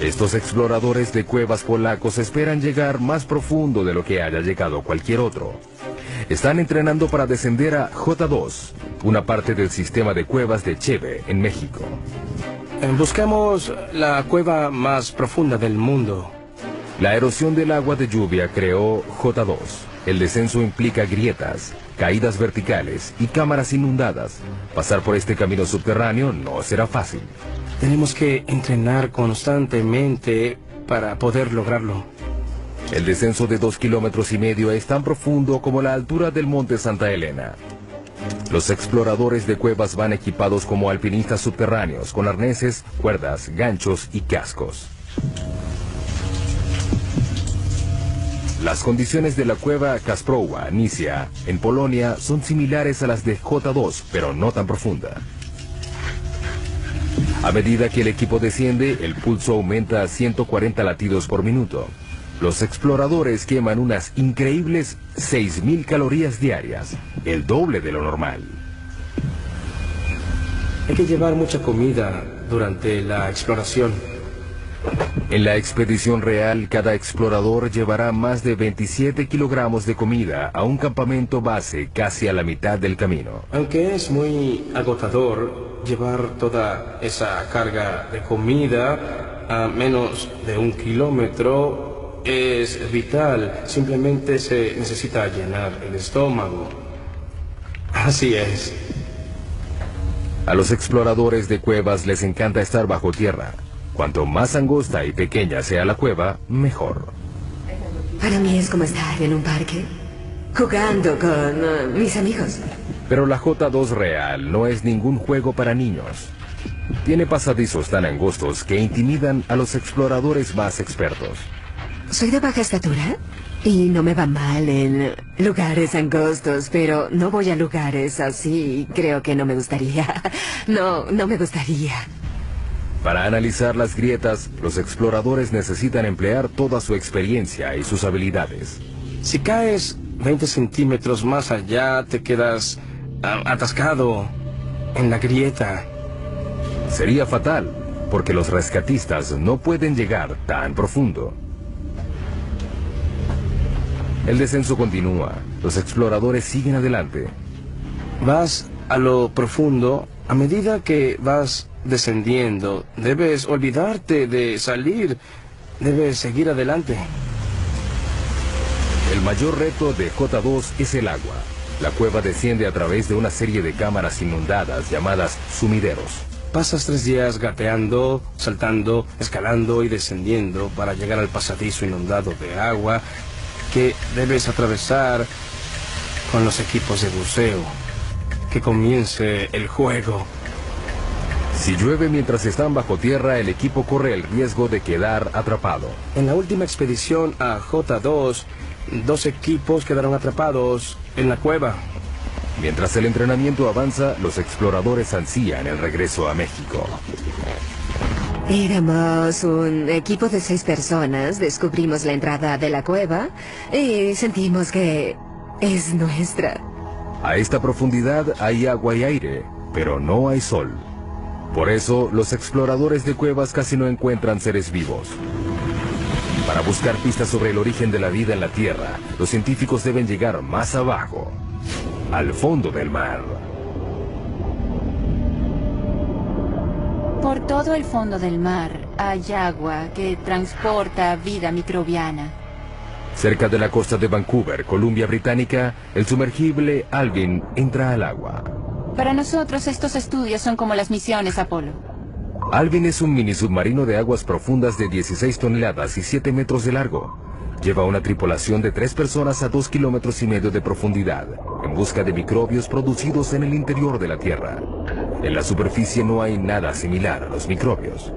Estos exploradores de cuevas polacos esperan llegar más profundo de lo que haya llegado cualquier otro. Están entrenando para descender a J2, una parte del sistema de cuevas de Cheve, en México. Buscamos la cueva más profunda del mundo. La erosión del agua de lluvia creó J2. El descenso implica grietas, caídas verticales y cámaras inundadas. Pasar por este camino subterráneo no será fácil. Tenemos que entrenar constantemente para poder lograrlo. El descenso de 2,5 kilómetros es tan profundo como la altura del monte Santa Elena. Los exploradores de cuevas van equipados como alpinistas subterráneos, con arneses, cuerdas, ganchos y cascos. Las condiciones de la cueva Kasprowa, Nisia, en Polonia, son similares a las de J2, pero no tan profunda. A medida que el equipo desciende, el pulso aumenta a 140 latidos por minuto. Los exploradores queman unas increíbles 6.000 calorías diarias, el doble de lo normal. Hay que llevar mucha comida durante la exploración. En la expedición real, cada explorador llevará más de 27 kilogramos de comida a un campamento base casi a la mitad del camino. Aunque es muy agotador llevar toda esa carga de comida a menos de 1 kilómetro, es vital. Simplemente se necesita llenar el estómago. Así es. A los exploradores de cuevas les encanta estar bajo tierra. Cuanto más angosta y pequeña sea la cueva, mejor. Para mí es como estar en un parque, jugando con mis amigos. Pero la J2 real no es ningún juego para niños. Tiene pasadizos tan angostos que intimidan a los exploradores más expertos. Soy de baja estatura y no me va mal en lugares angostos, pero no voy a lugares así. Creo que no me gustaría. No me gustaría. Para analizar las grietas, los exploradores necesitan emplear toda su experiencia y sus habilidades. Si caes 20 centímetros más allá, te quedas atascado en la grieta. Sería fatal, porque los rescatistas no pueden llegar tan profundo. El descenso continúa. Los exploradores siguen adelante. Vas a lo profundo. A medida que vas descendiendo, debes olvidarte de salir. Debes seguir adelante. El mayor reto de J2 es el agua. La cueva desciende a través de una serie de cámaras inundadas llamadas sumideros. Pasas 3 días gateando, saltando, escalando y descendiendo para llegar al pasadizo inundado de agua que debes atravesar con los equipos de buceo. Que comience el juego. Si llueve mientras están bajo tierra, el equipo corre el riesgo de quedar atrapado. En la última expedición a J2, 2 equipos quedaron atrapados en la cueva. Mientras el entrenamiento avanza, los exploradores ansían el regreso a México. Éramos un equipo de 6 personas, descubrimos la entrada de la cueva y sentimos que es nuestra. A esta profundidad hay agua y aire, pero no hay sol. Por eso, los exploradores de cuevas casi no encuentran seres vivos. Para buscar pistas sobre el origen de la vida en la Tierra, los científicos deben llegar más abajo, al fondo del mar. Por todo el fondo del mar hay agua que transporta vida microbiana. Cerca de la costa de Vancouver, Columbia Británica, el sumergible Alvin entra al agua. Para nosotros estos estudios son como las misiones Apolo. Alvin es un mini submarino de aguas profundas de 16 toneladas y 7 metros de largo. Lleva una tripulación de 3 personas a 2,5 kilómetros de profundidad, en busca de microbios producidos en el interior de la Tierra. En la superficie no hay nada similar a los microbios.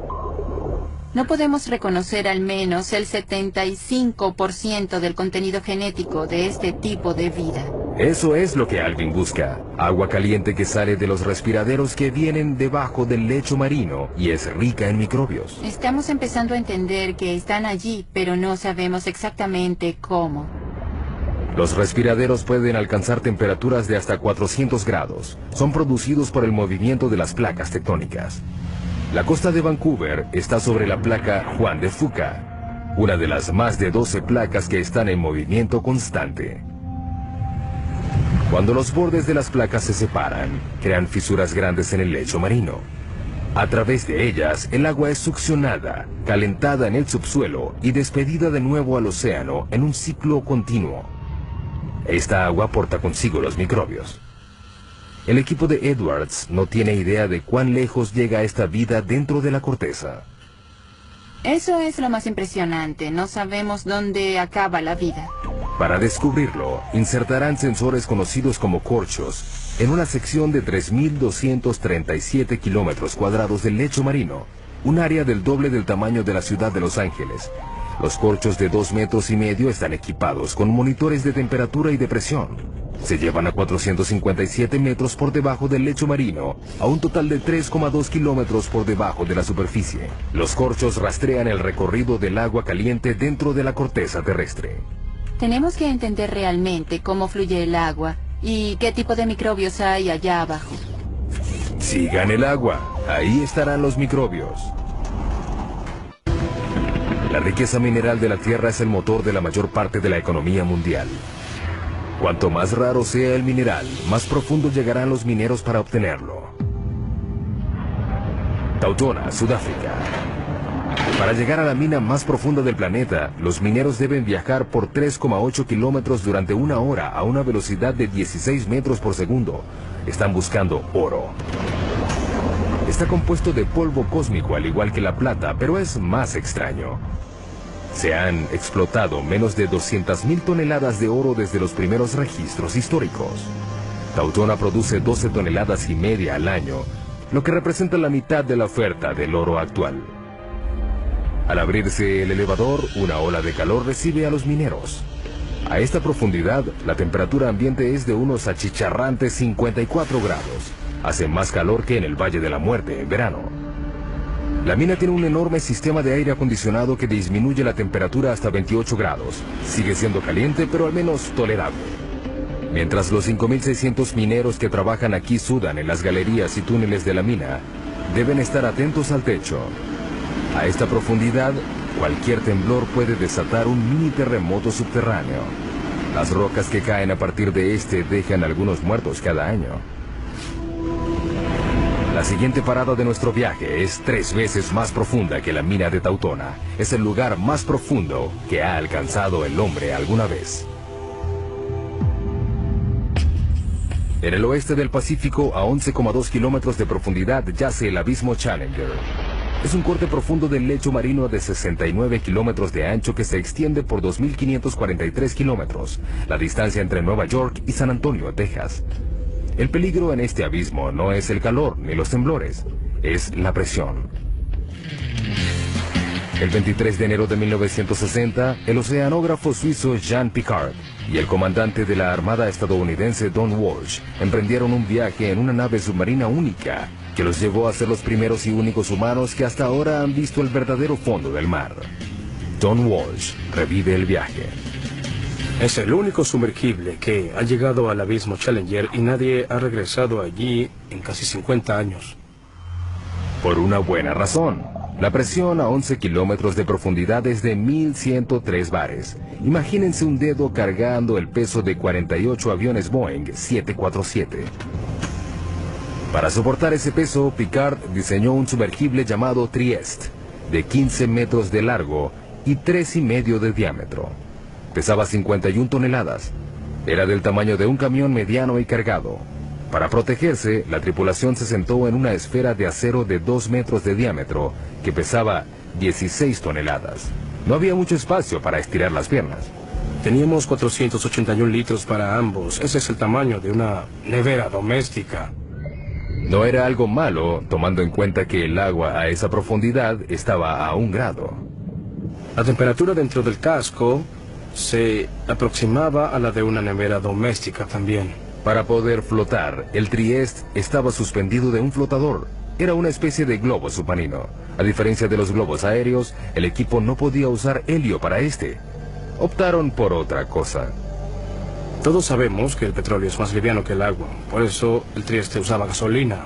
No podemos reconocer al menos el 75% del contenido genético de este tipo de vida. Eso es lo que Alvin busca. Agua caliente que sale de los respiraderos que vienen debajo del lecho marino y es rica en microbios. Estamos empezando a entender que están allí, pero no sabemos exactamente cómo. Los respiraderos pueden alcanzar temperaturas de hasta 400 grados. Son producidos por el movimiento de las placas tectónicas. La costa de Vancouver está sobre la placa Juan de Fuca, una de las más de 12 placas que están en movimiento constante. Cuando los bordes de las placas se separan, crean fisuras grandes en el lecho marino. A través de ellas, el agua es succionada, calentada en el subsuelo y despedida de nuevo al océano en un ciclo continuo. Esta agua porta consigo los microbios. El equipo de Edwards no tiene idea de cuán lejos llega esta vida dentro de la corteza. Eso es lo más impresionante. No sabemos dónde acaba la vida. Para descubrirlo, insertarán sensores conocidos como corchos en una sección de 3.237 kilómetros cuadrados del lecho marino, un área del doble del tamaño de la ciudad de Los Ángeles. Los corchos de 2,5 metros están equipados con monitores de temperatura y de presión. Se llevan a 457 metros por debajo del lecho marino, a un total de 3,2 kilómetros por debajo de la superficie. Los corchos rastrean el recorrido del agua caliente dentro de la corteza terrestre. Tenemos que entender realmente cómo fluye el agua y qué tipo de microbios hay allá abajo. Sigan el agua, ahí estarán los microbios. La riqueza mineral de la Tierra es el motor de la mayor parte de la economía mundial. Cuanto más raro sea el mineral, más profundo llegarán los mineros para obtenerlo. Tautona, Sudáfrica. Para llegar a la mina más profunda del planeta, los mineros deben viajar por 3,8 kilómetros durante 1 hora a una velocidad de 16 metros por segundo. Están buscando oro. Está compuesto de polvo cósmico al igual que la plata, pero es más extraño. Se han explotado menos de 200,000 toneladas de oro desde los primeros registros históricos. Tautona produce 12,5 toneladas al año, lo que representa la mitad de la oferta del oro actual. Al abrirse el elevador, una ola de calor recibe a los mineros. A esta profundidad, la temperatura ambiente es de unos achicharrantes 54 grados. Hace más calor que en el Valle de la Muerte en verano. La mina tiene un enorme sistema de aire acondicionado que disminuye la temperatura hasta 28 grados. Sigue siendo caliente, pero al menos tolerable. Mientras los 5.600 mineros que trabajan aquí sudan en las galerías y túneles de la mina, deben estar atentos al techo. A esta profundidad, cualquier temblor puede desatar un mini terremoto subterráneo. Las rocas que caen a partir de este dejan algunos muertos cada año. La siguiente parada de nuestro viaje es 3 veces más profunda que la mina de Tautona. Es el lugar más profundo que ha alcanzado el hombre alguna vez. En el oeste del Pacífico, a 11,2 kilómetros de profundidad, yace el abismo Challenger. Es un corte profundo del lecho marino de 69 kilómetros de ancho que se extiende por 2.543 kilómetros, la distancia entre Nueva York y San Antonio, Texas. El peligro en este abismo no es el calor ni los temblores, es la presión. El 23 de enero de 1960, el oceanógrafo suizo Jean Piccard y el comandante de la Armada estadounidense Don Walsh emprendieron un viaje en una nave submarina única que los llevó a ser los primeros y únicos humanos que hasta ahora han visto el verdadero fondo del mar. Don Walsh revive el viaje. Es el único sumergible que ha llegado al abismo Challenger y nadie ha regresado allí en casi 50 años. Por una buena razón. La presión a 11 kilómetros de profundidad es de 1.103 bares. Imagínense un dedo cargando el peso de 48 aviones Boeing 747. Para soportar ese peso, Piccard diseñó un sumergible llamado Trieste, de 15 metros de largo y 3,5 de diámetro. Pesaba 51 toneladas. Era del tamaño de un camión mediano y cargado. Para protegerse, la tripulación se sentó en una esfera de acero de 2 metros de diámetro que pesaba 16 toneladas. No había mucho espacio para estirar las piernas. Teníamos 481 litros para ambos. Ese es el tamaño de una nevera doméstica. No era algo malo, tomando en cuenta que el agua a esa profundidad estaba a 1 grado. La temperatura dentro del casco se aproximaba a la de una nevera doméstica también. Para poder flotar, el Trieste estaba suspendido de un flotador. Era una especie de globo submarino. A diferencia de los globos aéreos, el equipo no podía usar helio para este. Optaron por otra cosa. Todos sabemos que el petróleo es más liviano que el agua. Por eso el Trieste usaba gasolina.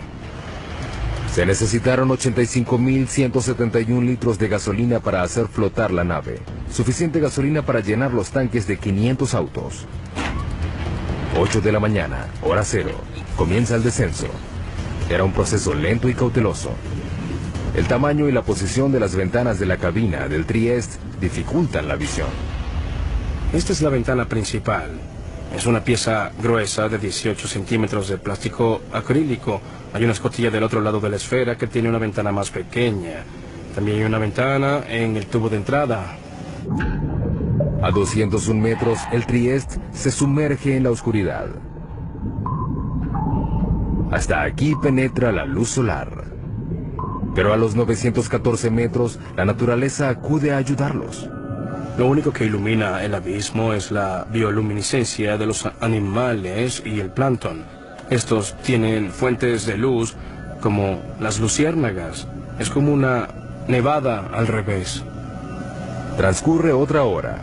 Se necesitaron 85.171 litros de gasolina para hacer flotar la nave. Suficiente gasolina para llenar los tanques de 500 autos. 8 de la mañana, hora cero. Comienza el descenso. Era un proceso lento y cauteloso. El tamaño y la posición de las ventanas de la cabina del Trieste dificultan la visión. Esta es la ventana principal. Es una pieza gruesa de 18 centímetros de plástico acrílico. Hay una escotilla del otro lado de la esfera que tiene una ventana más pequeña. También hay una ventana en el tubo de entrada. A 201 metros, el Trieste se sumerge en la oscuridad. Hasta aquí penetra la luz solar. Pero a los 914 metros, la naturaleza acude a ayudarlos. Lo único que ilumina el abismo es la bioluminiscencia de los animales y el plancton. Estos tienen fuentes de luz como las luciérnagas. Es como una nevada al revés. Transcurre otra hora.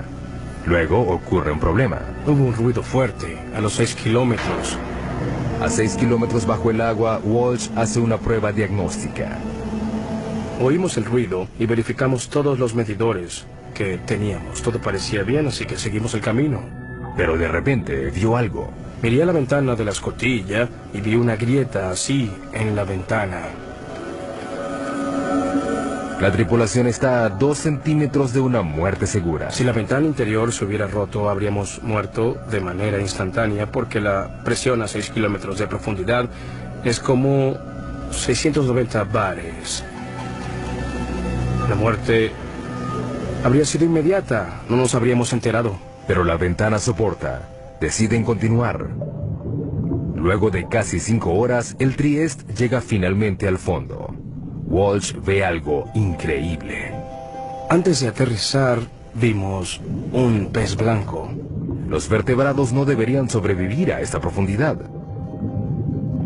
Luego ocurre un problema. Hubo un ruido fuerte a los 6 kilómetros. A 6 kilómetros bajo el agua, Walsh hace una prueba diagnóstica. Oímos el ruido y verificamos todos los medidores que teníamos. Todo parecía bien, así que seguimos el camino. Pero de repente vio algo. Miré a la ventana de la escotilla y vi una grieta así en la ventana. La tripulación está a 2 centímetros de una muerte segura. Si la ventana interior se hubiera roto, habríamos muerto de manera instantánea porque la presión a 6 kilómetros de profundidad es como 690 bares. La muerte habría sido inmediata, no nos habríamos enterado. Pero la ventana soporta. Deciden continuar. Luego de casi 5 horas, el Trieste llega finalmente al fondo. Walsh ve algo increíble. Antes de aterrizar, vimos un pez blanco. Los vertebrados no deberían sobrevivir a esta profundidad.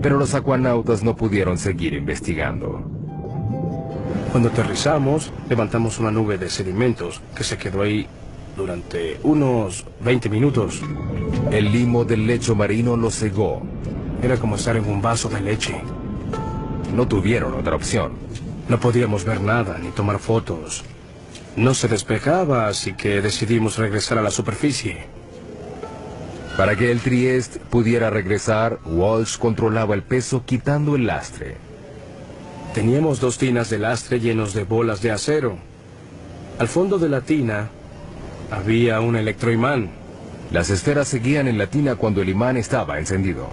Pero los acuanautas no pudieron seguir investigando. Cuando aterrizamos, levantamos una nube de sedimentos que se quedó ahí durante unos 20 minutos. El limo del lecho marino los cegó. Era como estar en un vaso de leche. No tuvieron otra opción. No podíamos ver nada ni tomar fotos. No se despejaba, así que decidimos regresar a la superficie. Para que el Trieste pudiera regresar, Walsh controlaba el peso quitando el lastre. Teníamos 2 tinas de lastre llenos de bolas de acero. Al fondo de la tina había un electroimán. Las esferas seguían en la tina cuando el imán estaba encendido.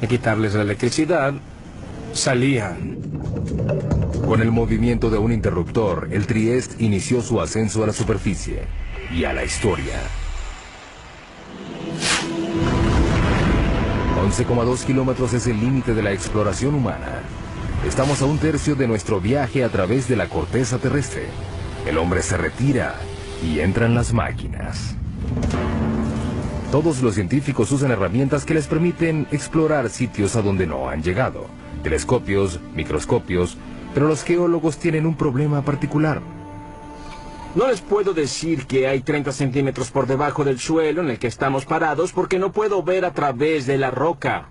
Al quitarles la electricidad, salían. Con el movimiento de un interruptor, el Trieste inició su ascenso a la superficie y a la historia. 11,2 kilómetros es el límite de la exploración humana. Estamos a 1/3 de nuestro viaje a través de la corteza terrestre. El hombre se retira y entran las máquinas. Todos los científicos usan herramientas que les permiten explorar sitios a donde no han llegado. Telescopios, microscopios, pero los geólogos tienen un problema particular. No les puedo decir que hay 30 centímetros por debajo del suelo en el que estamos parados porque no puedo ver a través de la roca.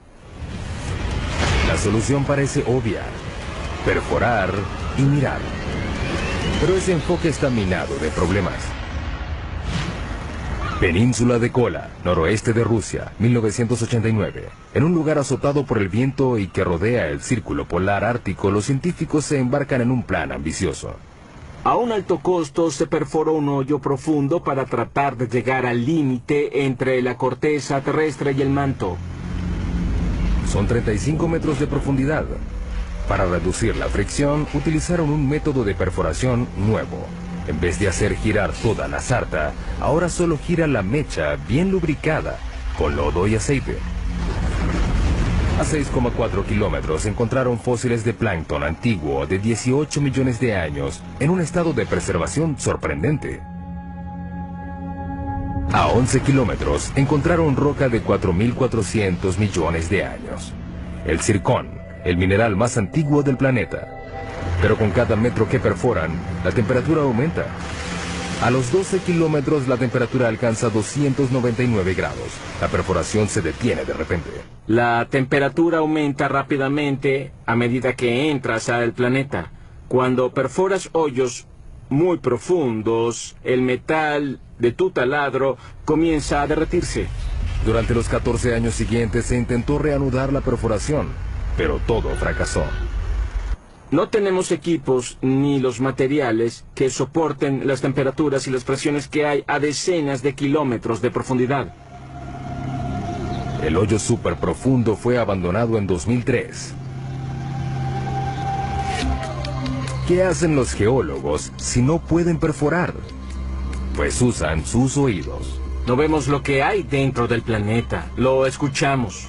La solución parece obvia: perforar y mirar. Pero ese enfoque está minado de problemas. Península de Kola, noroeste de Rusia, 1989. En un lugar azotado por el viento y que rodea el círculo polar ártico, los científicos se embarcan en un plan ambicioso. A un alto costo se perforó un hoyo profundo para tratar de llegar al límite entre la corteza terrestre y el manto. Son 35 metros de profundidad. Para reducir la fricción, utilizaron un método de perforación nuevo. En vez de hacer girar toda la sarta, ahora solo gira la mecha bien lubricada, con lodo y aceite. A 6,4 kilómetros encontraron fósiles de plancton antiguo de 18 millones de años en un estado de preservación sorprendente. A 11 kilómetros encontraron roca de 4.400 millones de años. El zircón, el mineral más antiguo del planeta. Pero con cada metro que perforan, la temperatura aumenta. A los 12 kilómetros la temperatura alcanza 299 grados. La perforación se detiene de repente. La temperatura aumenta rápidamente a medida que entras al planeta. Cuando perforas hoyos muy profundos, el metal de tu taladro comienza a derretirse. Durante los 14 años siguientes se intentó reanudar la perforación, pero todo fracasó. No tenemos equipos ni los materiales que soporten las temperaturas y las presiones que hay a decenas de kilómetros de profundidad. El hoyo súper profundo fue abandonado en 2003. ¿Qué hacen los geólogos si no pueden perforar? Pues usan sus oídos. No vemos lo que hay dentro del planeta, lo escuchamos.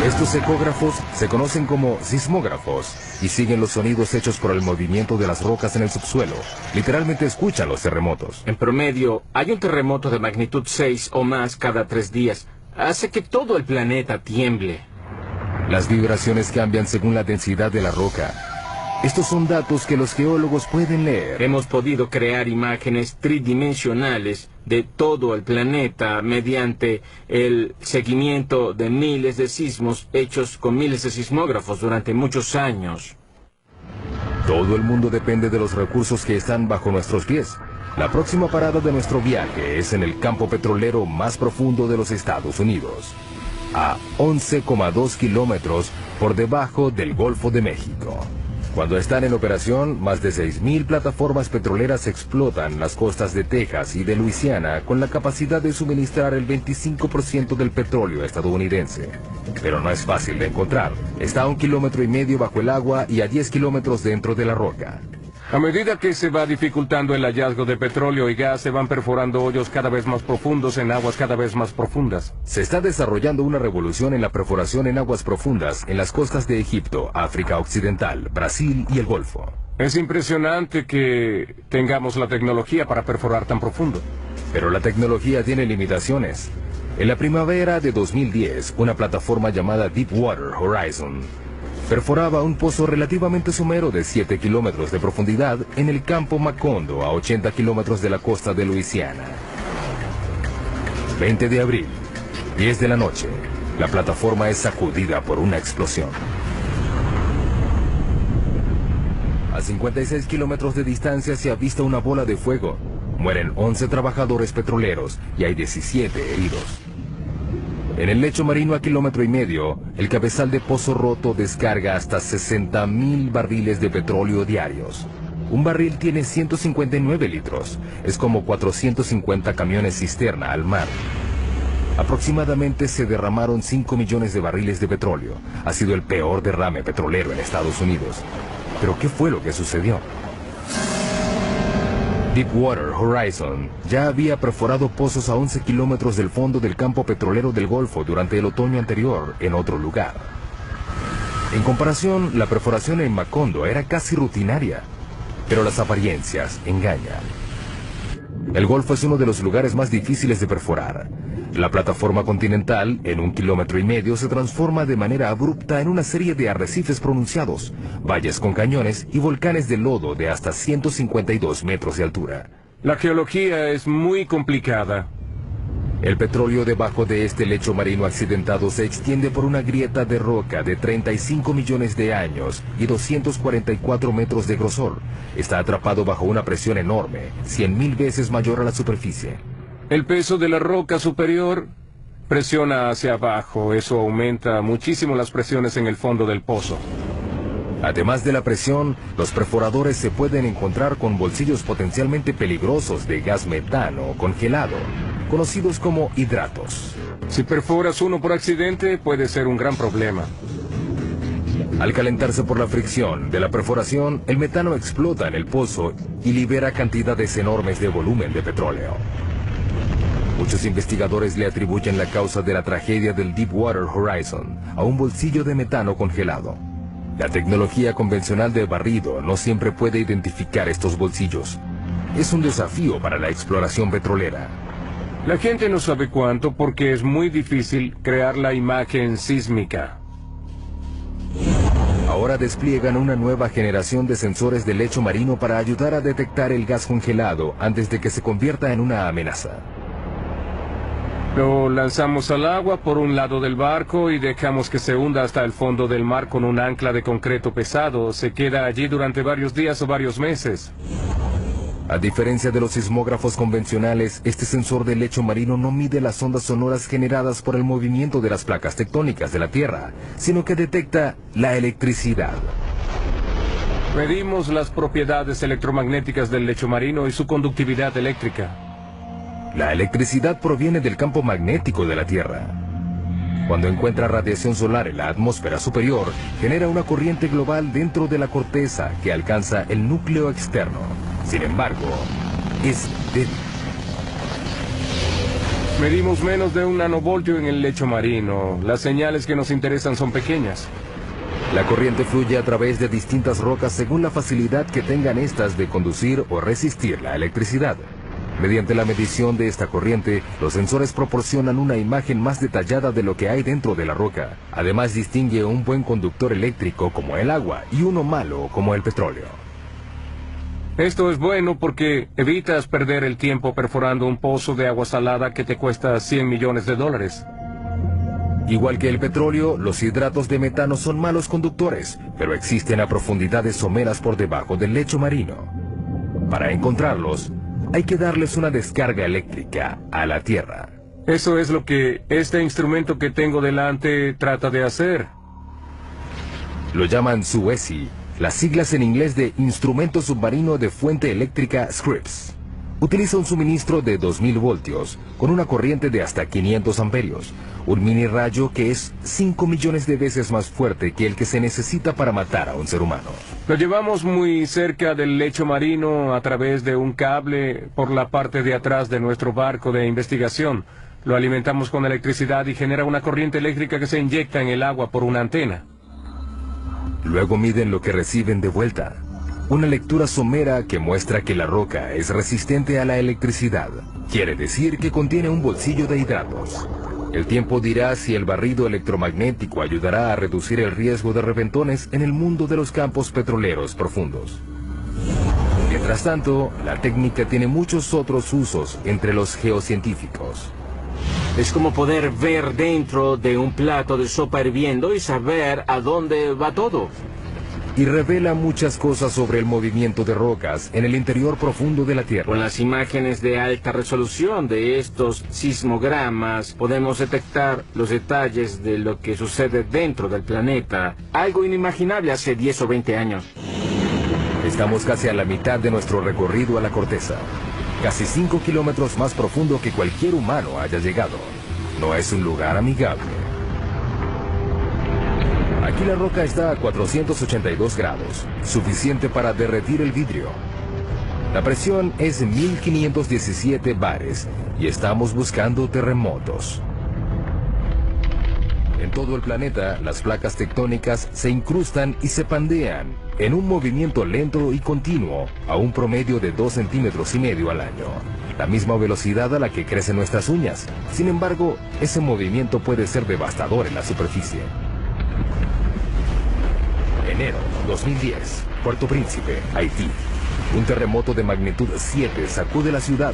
Estos ecógrafos se conocen como sismógrafos y siguen los sonidos hechos por el movimiento de las rocas en el subsuelo. Literalmente escuchan los terremotos. En promedio, hay un terremoto de magnitud 6 o más cada 3 días. Hace que todo el planeta tiemble. Las vibraciones cambian según la densidad de la roca. Estos son datos que los geólogos pueden leer. Hemos podido crear imágenes tridimensionales de todo el planeta mediante el seguimiento de miles de sismos hechos con miles de sismógrafos durante muchos años. Todo el mundo depende de los recursos que están bajo nuestros pies. La próxima parada de nuestro viaje es en el campo petrolero más profundo de los Estados Unidos, a 11,2 kilómetros por debajo del Golfo de México. Cuando están en operación, más de 6.000 plataformas petroleras explotan las costas de Texas y de Luisiana con la capacidad de suministrar el 25% del petróleo estadounidense. Pero no es fácil de encontrar. Está a 1,5 kilómetros bajo el agua y a 10 kilómetros dentro de la roca. A medida que se va dificultando el hallazgo de petróleo y gas, se van perforando hoyos cada vez más profundos en aguas cada vez más profundas. Se está desarrollando una revolución en la perforación en aguas profundas en las costas de Egipto, África Occidental, Brasil y el Golfo. Es impresionante que tengamos la tecnología para perforar tan profundo. Pero la tecnología tiene limitaciones. En la primavera de 2010, una plataforma llamada Deepwater Horizon perforaba un pozo relativamente somero de 7 kilómetros de profundidad en el campo Macondo, a 80 kilómetros de la costa de Luisiana. 20 de abril, 10 de la noche, la plataforma es sacudida por una explosión. A 56 kilómetros de distancia se avista una bola de fuego. Mueren 11 trabajadores petroleros y hay 17 heridos. En el lecho marino a 1,5 kilómetros, el cabezal de pozo roto descarga hasta 60.000 barriles de petróleo diarios. Un barril tiene 159 litros. Es como 450 camiones cisterna al mar. Aproximadamente se derramaron 5 millones de barriles de petróleo. Ha sido el peor derrame petrolero en Estados Unidos. ¿Pero qué fue lo que sucedió? Deepwater Horizon ya había perforado pozos a 11 kilómetros del fondo del campo petrolero del Golfo durante el otoño anterior, en otro lugar. En comparación, la perforación en Macondo era casi rutinaria, pero las apariencias engañan. El Golfo es uno de los lugares más difíciles de perforar. La plataforma continental, en 1,5 kilómetros, se transforma de manera abrupta en una serie de arrecifes pronunciados, valles con cañones y volcanes de lodo de hasta 152 metros de altura. La geología es muy complicada. El petróleo debajo de este lecho marino accidentado se extiende por una grieta de roca de 35 millones de años y 244 metros de grosor. Está atrapado bajo una presión enorme, 100.000 veces mayor a la superficie. El peso de la roca superior presiona hacia abajo. Eso aumenta muchísimo las presiones en el fondo del pozo. Además de la presión, los perforadores se pueden encontrar con bolsillos potencialmente peligrosos de gas metano congelado, conocidos como hidratos. Si perforas uno por accidente, puede ser un gran problema. Al calentarse por la fricción de la perforación, el metano explota en el pozo y libera cantidades enormes de volumen de petróleo. Muchos investigadores le atribuyen la causa de la tragedia del Deepwater Horizon a un bolsillo de metano congelado. La tecnología convencional de barrido no siempre puede identificar estos bolsillos. Es un desafío para la exploración petrolera. La gente no sabe cuánto porque es muy difícil crear la imagen sísmica. Ahora despliegan una nueva generación de sensores de lecho marino para ayudar a detectar el gas congelado antes de que se convierta en una amenaza. Lo lanzamos al agua por un lado del barco y dejamos que se hunda hasta el fondo del mar con un ancla de concreto pesado. Se queda allí durante varios días o varios meses. A diferencia de los sismógrafos convencionales, este sensor de lecho marino no mide las ondas sonoras generadas por el movimiento de las placas tectónicas de la Tierra, sino que detecta la electricidad. Medimos las propiedades electromagnéticas del lecho marino y su conductividad eléctrica. La electricidad proviene del campo magnético de la Tierra. Cuando encuentra radiación solar en la atmósfera superior, genera una corriente global dentro de la corteza que alcanza el núcleo externo. Sin embargo, es débil. Medimos menos de 1 nanovoltio en el lecho marino. Las señales que nos interesan son pequeñas. La corriente fluye a través de distintas rocas según la facilidad que tengan estas de conducir o resistir la electricidad. Mediante la medición de esta corriente, los sensores proporcionan una imagen más detallada de lo que hay dentro de la roca. Además, distingue un buen conductor eléctrico como el agua y uno malo como el petróleo. Esto es bueno porque evitas perder el tiempo perforando un pozo de agua salada que te cuesta $100 millones. Igual que el petróleo, los hidratos de metano son malos conductores, pero existen a profundidades someras por debajo del lecho marino. Para encontrarlos, hay que darles una descarga eléctrica a la Tierra. Eso es lo que este instrumento que tengo delante trata de hacer. Lo llaman SUESI, las siglas en inglés de Instrumento Submarino de Fuente Eléctrica Scripps. Utiliza un suministro de 2000 voltios, con una corriente de hasta 500 amperios, un mini rayo que es 5 millones de veces más fuerte que el que se necesita para matar a un ser humano. Lo llevamos muy cerca del lecho marino a través de un cable por la parte de atrás de nuestro barco de investigación. Lo alimentamos con electricidad y genera una corriente eléctrica que se inyecta en el agua por una antena. Luego miden lo que reciben de vuelta. Una lectura somera que muestra que la roca es resistente a la electricidad. Quiere decir que contiene un bolsillo de hidratos. El tiempo dirá si el barrido electromagnético ayudará a reducir el riesgo de reventones en el mundo de los campos petroleros profundos. Mientras tanto, la técnica tiene muchos otros usos entre los geocientíficos. Es como poder ver dentro de un plato de sopa hirviendo y saber a dónde va todo. Y revela muchas cosas sobre el movimiento de rocas en el interior profundo de la Tierra. Con las imágenes de alta resolución de estos sismogramas, podemos detectar los detalles de lo que sucede dentro del planeta. Algo inimaginable hace 10 o 20 años. Estamos casi a la mitad de nuestro recorrido a la corteza. Casi 5 kilómetros más profundo que cualquier humano haya llegado. No es un lugar amigable. Aquí la roca está a 482 grados, suficiente para derretir el vidrio. La presión es 1517 bares y estamos buscando terremotos. En todo el planeta, las placas tectónicas se incrustan y se pandean en un movimiento lento y continuo a un promedio de 2,5 centímetros al año. La misma velocidad a la que crecen nuestras uñas. Sin embargo, ese movimiento puede ser devastador en la superficie. Enero 2010, Puerto Príncipe, Haití. Un terremoto de magnitud 7 sacude la ciudad.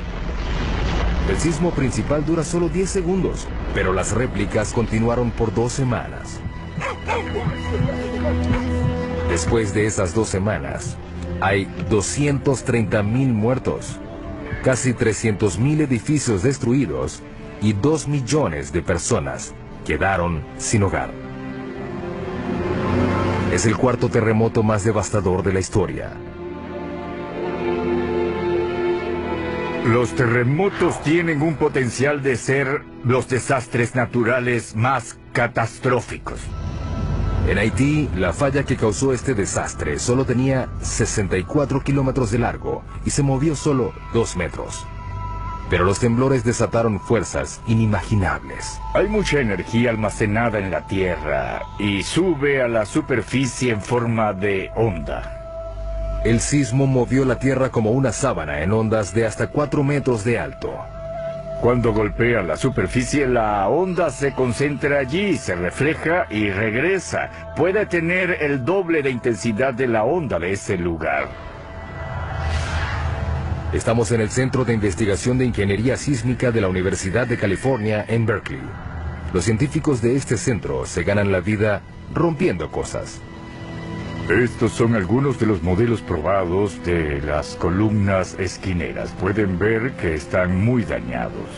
El sismo principal dura solo 10 segundos, pero las réplicas continuaron por 2 semanas. Después de esas 2 semanas, hay 230.000 muertos, casi 300.000 edificios destruidos y 2 millones de personas quedaron sin hogar. Es el cuarto terremoto más devastador de la historia. Los terremotos tienen un potencial de ser los desastres naturales más catastróficos. En Haití, la falla que causó este desastre solo tenía 64 kilómetros de largo y se movió solo 2 metros. Pero los temblores desataron fuerzas inimaginables. Hay mucha energía almacenada en la Tierra y sube a la superficie en forma de onda. El sismo movió la Tierra como una sábana en ondas de hasta 4 metros de alto. Cuando golpea la superficie, la onda se concentra allí, se refleja y regresa. Puede tener el doble de intensidad de la onda de ese lugar. Estamos en el Centro de Investigación de Ingeniería Sísmica de la Universidad de California en Berkeley. Los científicos de este centro se ganan la vida rompiendo cosas. Estos son algunos de los modelos probados de las columnas esquineras. Pueden ver que están muy dañados.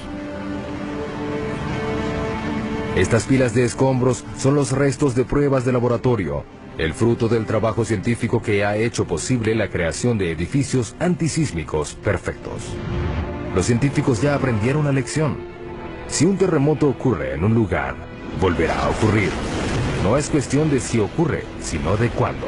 Estas pilas de escombros son los restos de pruebas de laboratorio, el fruto del trabajo científico que ha hecho posible la creación de edificios antisísmicos perfectos. Los científicos ya aprendieron la lección. Si un terremoto ocurre en un lugar, volverá a ocurrir. No es cuestión de si ocurre, sino de cuándo.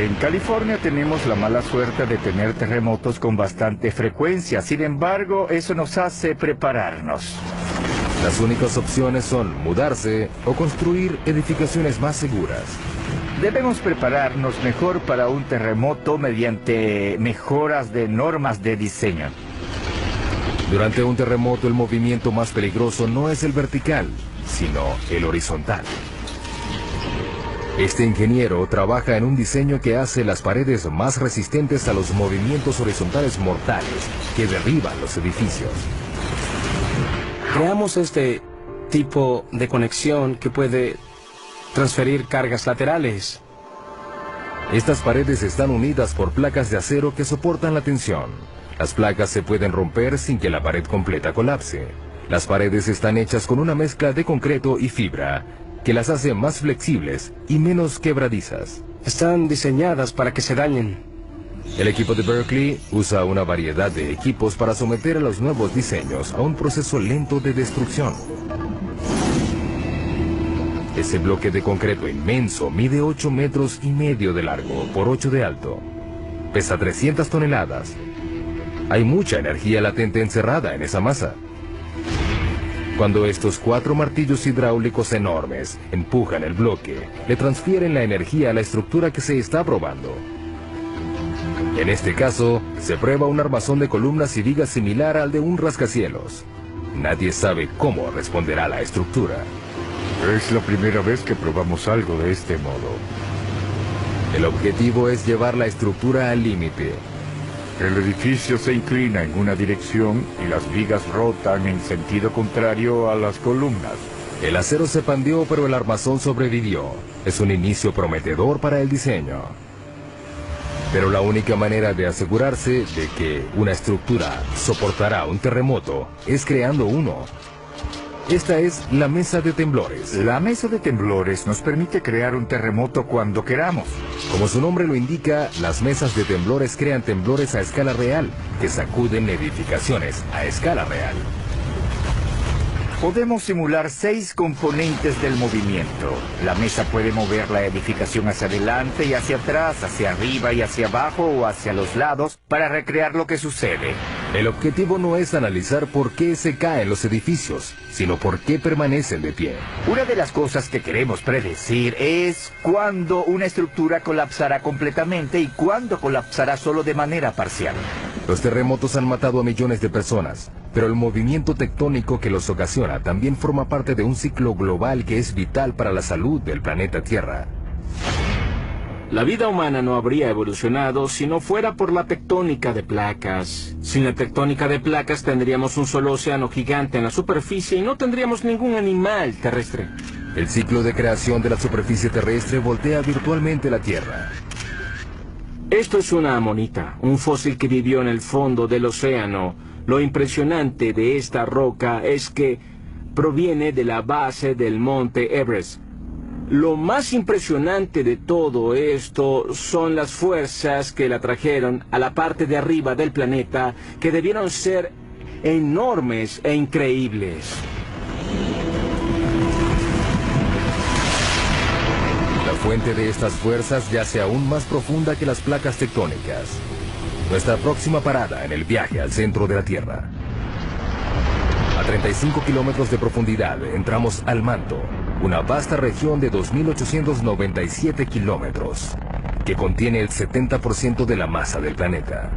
En California tenemos la mala suerte de tener terremotos con bastante frecuencia. Sin embargo, eso nos hace prepararnos. Las únicas opciones son mudarse o construir edificaciones más seguras. Debemos prepararnos mejor para un terremoto mediante mejoras de normas de diseño. Durante un terremoto, el movimiento más peligroso no es el vertical, sino el horizontal. Este ingeniero trabaja en un diseño que hace las paredes más resistentes a los movimientos horizontales mortales que derriban los edificios. Creamos este tipo de conexión que puede transferir cargas laterales. Estas paredes están unidas por placas de acero que soportan la tensión. Las placas se pueden romper sin que la pared completa colapse. Las paredes están hechas con una mezcla de concreto y fibra, que las hace más flexibles y menos quebradizas. Están diseñadas para que se dañen. El equipo de Berkeley usa una variedad de equipos para someter a los nuevos diseños a un proceso lento de destrucción. Ese bloque de concreto inmenso mide 8,5 metros de largo por 8 de alto. Pesa 300 toneladas. Hay mucha energía latente encerrada en esa masa. Cuando estos 4 martillos hidráulicos enormes empujan el bloque, le transfieren la energía a la estructura que se está probando. En este caso, se prueba un armazón de columnas y vigas similar al de un rascacielos. Nadie sabe cómo responderá la estructura. Es la primera vez que probamos algo de este modo. El objetivo es llevar la estructura al límite. El edificio se inclina en una dirección y las vigas rotan en sentido contrario a las columnas. El acero se pandeó, pero el armazón sobrevivió. Es un inicio prometedor para el diseño. Pero la única manera de asegurarse de que una estructura soportará un terremoto es creando uno. Esta es la mesa de temblores. La mesa de temblores nos permite crear un terremoto cuando queramos. Como su nombre lo indica, las mesas de temblores crean temblores a escala real, que sacuden edificaciones a escala real. Podemos simular 6 componentes del movimiento. La mesa puede mover la edificación hacia adelante y hacia atrás, hacia arriba y hacia abajo o hacia los lados para recrear lo que sucede. El objetivo no es analizar por qué se caen los edificios, sino por qué permanecen de pie. Una de las cosas que queremos predecir es cuándo una estructura colapsará completamente y cuándo colapsará solo de manera parcial. Los terremotos han matado a millones de personas, pero el movimiento tectónico que los ocasiona también forma parte de un ciclo global que es vital para la salud del planeta Tierra. La vida humana no habría evolucionado si no fuera por la tectónica de placas. Sin la tectónica de placas tendríamos un solo océano gigante en la superficie y no tendríamos ningún animal terrestre. El ciclo de creación de la superficie terrestre voltea virtualmente la Tierra. Esto es una amonita, un fósil que vivió en el fondo del océano. Lo impresionante de esta roca es que proviene de la base del monte Everest. Lo más impresionante de todo esto son las fuerzas que la trajeron a la parte de arriba del planeta, que debieron ser enormes e increíbles. La fuente de estas fuerzas yace aún más profunda que las placas tectónicas. Nuestra próxima parada en el viaje al centro de la Tierra. A 35 kilómetros de profundidad entramos al manto, una vasta región de 2.897 kilómetros, que contiene el 70% de la masa del planeta.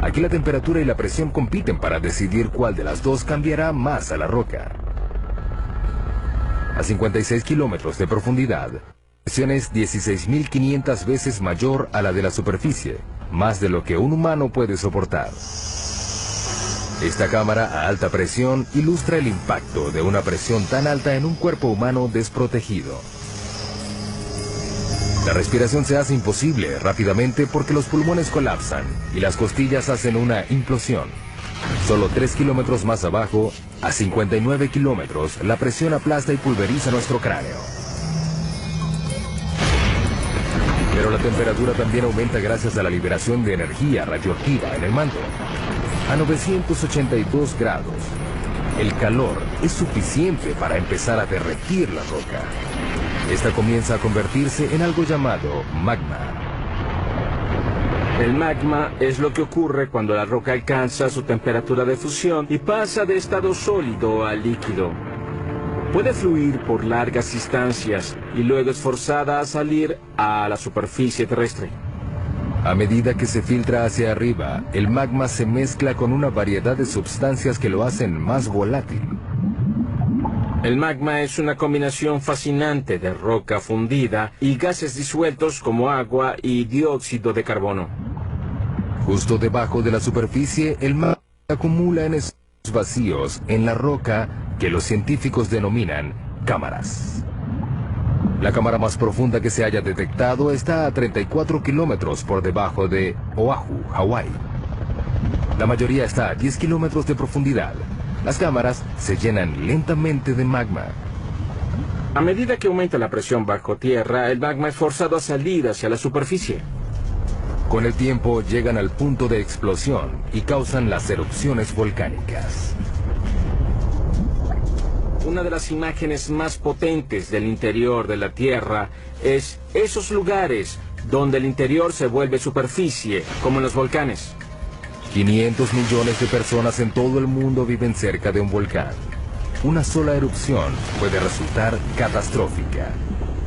Aquí la temperatura y la presión compiten para decidir cuál de las dos cambiará más a la roca. A 56 kilómetros de profundidad, la presión es 16.500 veces mayor a la de la superficie, más de lo que un humano puede soportar. Esta cámara a alta presión ilustra el impacto de una presión tan alta en un cuerpo humano desprotegido. La respiración se hace imposible rápidamente porque los pulmones colapsan y las costillas hacen una implosión. Solo 3 kilómetros más abajo, a 59 kilómetros, la presión aplasta y pulveriza nuestro cráneo. Pero la temperatura también aumenta gracias a la liberación de energía radioactiva en el manto. A 982 grados, el calor es suficiente para empezar a derretir la roca. Esta comienza a convertirse en algo llamado magma. El magma es lo que ocurre cuando la roca alcanza su temperatura de fusión y pasa de estado sólido a líquido. Puede fluir por largas distancias y luego es forzada a salir a la superficie terrestre. A medida que se filtra hacia arriba, el magma se mezcla con una variedad de sustancias que lo hacen más volátil. El magma es una combinación fascinante de roca fundida y gases disueltos como agua y dióxido de carbono. Justo debajo de la superficie, el magma se acumula en espacios vacíos en la roca que los científicos denominan cámaras. La cámara más profunda que se haya detectado está a 34 kilómetros por debajo de Oahu, Hawái. La mayoría está a 10 kilómetros de profundidad. Las cámaras se llenan lentamente de magma. A medida que aumenta la presión bajo tierra, el magma es forzado a salir hacia la superficie. Con el tiempo llegan al punto de explosión y causan las erupciones volcánicas. Una de las imágenes más potentes del interior de la Tierra es esos lugares donde el interior se vuelve superficie, como en los volcanes. 500 millones de personas en todo el mundo viven cerca de un volcán. Una sola erupción puede resultar catastrófica.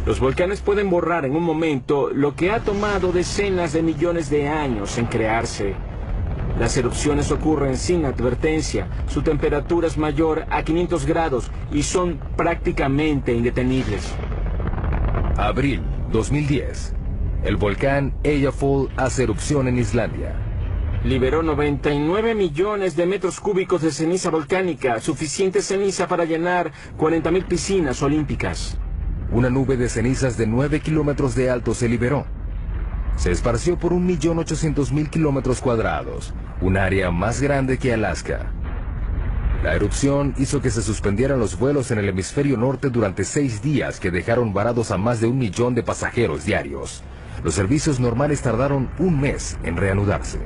Los volcanes pueden borrar en un momento lo que ha tomado decenas de millones de años en crearse. Las erupciones ocurren sin advertencia, su temperatura es mayor a 500 grados y son prácticamente indetenibles. Abril 2010. El volcán Eyjafjall hace erupción en Islandia. Liberó 99 millones de metros cúbicos de ceniza volcánica, suficiente ceniza para llenar 40.000 piscinas olímpicas. Una nube de cenizas de 9 kilómetros de alto se liberó. Se esparció por 1.800.000 kilómetros cuadrados, un área más grande que Alaska. La erupción hizo que se suspendieran los vuelos en el hemisferio norte durante 6 días que dejaron varados a más de 1 millón de pasajeros diarios. Los servicios normales tardaron un mes en reanudarse.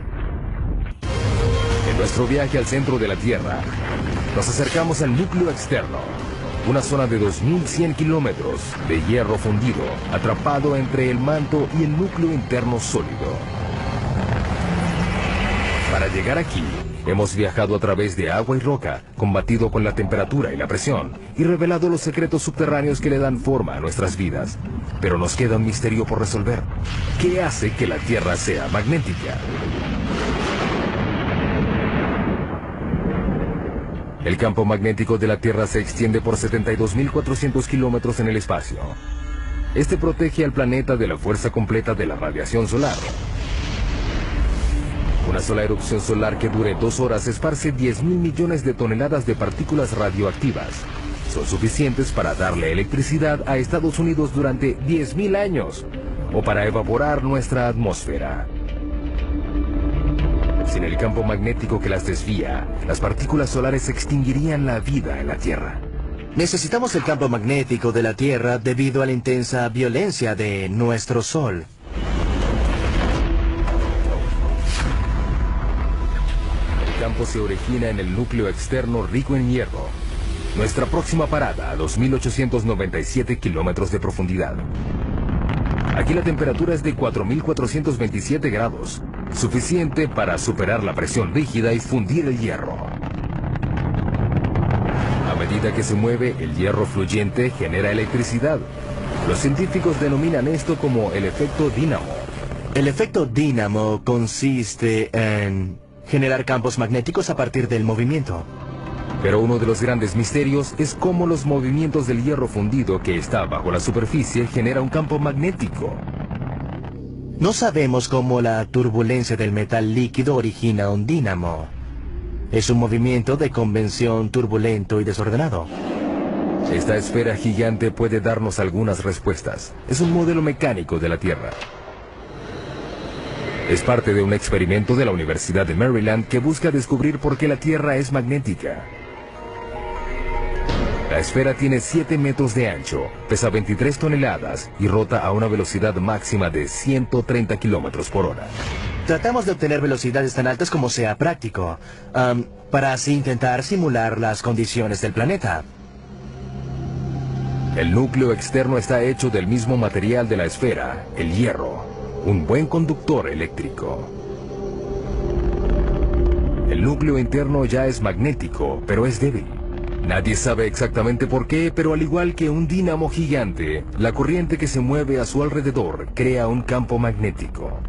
En nuestro viaje al centro de la Tierra, nos acercamos al núcleo externo, una zona de 2.100 kilómetros de hierro fundido, atrapado entre el manto y el núcleo interno sólido. Para llegar aquí, hemos viajado a través de agua y roca, combatido con la temperatura y la presión, y revelado los secretos subterráneos que le dan forma a nuestras vidas. Pero nos queda un misterio por resolver. ¿Qué hace que la Tierra sea magnética? El campo magnético de la Tierra se extiende por 72.400 kilómetros en el espacio. Este protege al planeta de la fuerza completa de la radiación solar. Una sola erupción solar que dure 2 horas esparce 10.000 millones de toneladas de partículas radioactivas. Son suficientes para darle electricidad a Estados Unidos durante 10.000 años, o para evaporar nuestra atmósfera. Sin el campo magnético que las desvía, las partículas solares extinguirían la vida en la Tierra. Necesitamos el campo magnético de la Tierra debido a la intensa violencia de nuestro Sol. El campo se origina en el núcleo externo rico en hierro. Nuestra próxima parada a 2.897 kilómetros de profundidad. Aquí la temperatura es de 4.427 grados, suficiente para superar la presión rígida y fundir el hierro. A medida que se mueve, el hierro fluyente genera electricidad. Los científicos denominan esto como el efecto dínamo. El efecto dínamo consiste en generar campos magnéticos a partir del movimiento. Pero uno de los grandes misterios es cómo los movimientos del hierro fundido que está bajo la superficie genera un campo magnético. No sabemos cómo la turbulencia del metal líquido origina un dínamo. Es un movimiento de convención turbulento y desordenado. Esta esfera gigante puede darnos algunas respuestas. Es un modelo mecánico de la Tierra. Es parte de un experimento de la Universidad de Maryland que busca descubrir por qué la Tierra es magnética. La esfera tiene 7 metros de ancho, pesa 23 toneladas y rota a una velocidad máxima de 130 kilómetros por hora. Tratamos de obtener velocidades tan altas como sea práctico, para así intentar simular las condiciones del planeta. El núcleo externo está hecho del mismo material de la esfera, el hierro, un buen conductor eléctrico. El núcleo interno ya es magnético, pero es débil. Nadie sabe exactamente por qué, pero al igual que un dínamo gigante, la corriente que se mueve a su alrededor crea un campo magnético.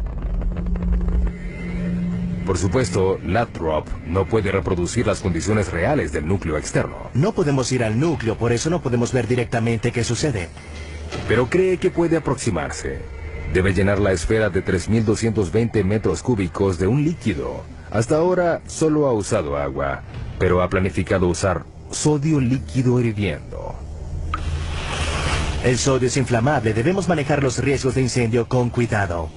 Por supuesto, Lathrop no puede reproducir las condiciones reales del núcleo externo. No podemos ir al núcleo, por eso no podemos ver directamente qué sucede. Pero cree que puede aproximarse. Debe llenar la esfera de 3.220 metros cúbicos de un líquido. Hasta ahora solo ha usado agua, pero ha planificado usar sodio líquido hirviendo. El sodio es inflamable, debemos manejar los riesgos de incendio con cuidado.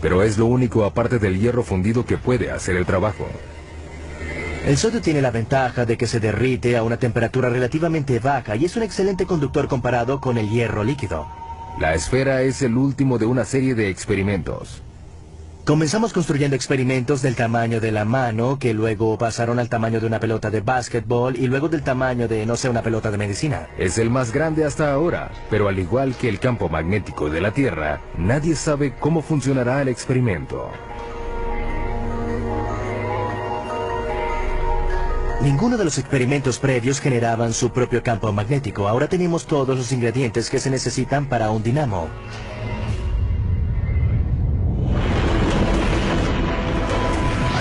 Pero es lo único aparte del hierro fundido que puede hacer el trabajo. El sodio tiene la ventaja de que se derrite a una temperatura relativamente baja y es un excelente conductor comparado con el hierro líquido. La esfera es el último de una serie de experimentos. Comenzamos construyendo experimentos del tamaño de la mano, que luego pasaron al tamaño de una pelota de básquetbol y luego del tamaño de, no sé, una pelota de medicina. Es el más grande hasta ahora, pero al igual que el campo magnético de la Tierra, nadie sabe cómo funcionará el experimento. Ninguno de los experimentos previos generaban su propio campo magnético. Ahora tenemos todos los ingredientes que se necesitan para un dinamo.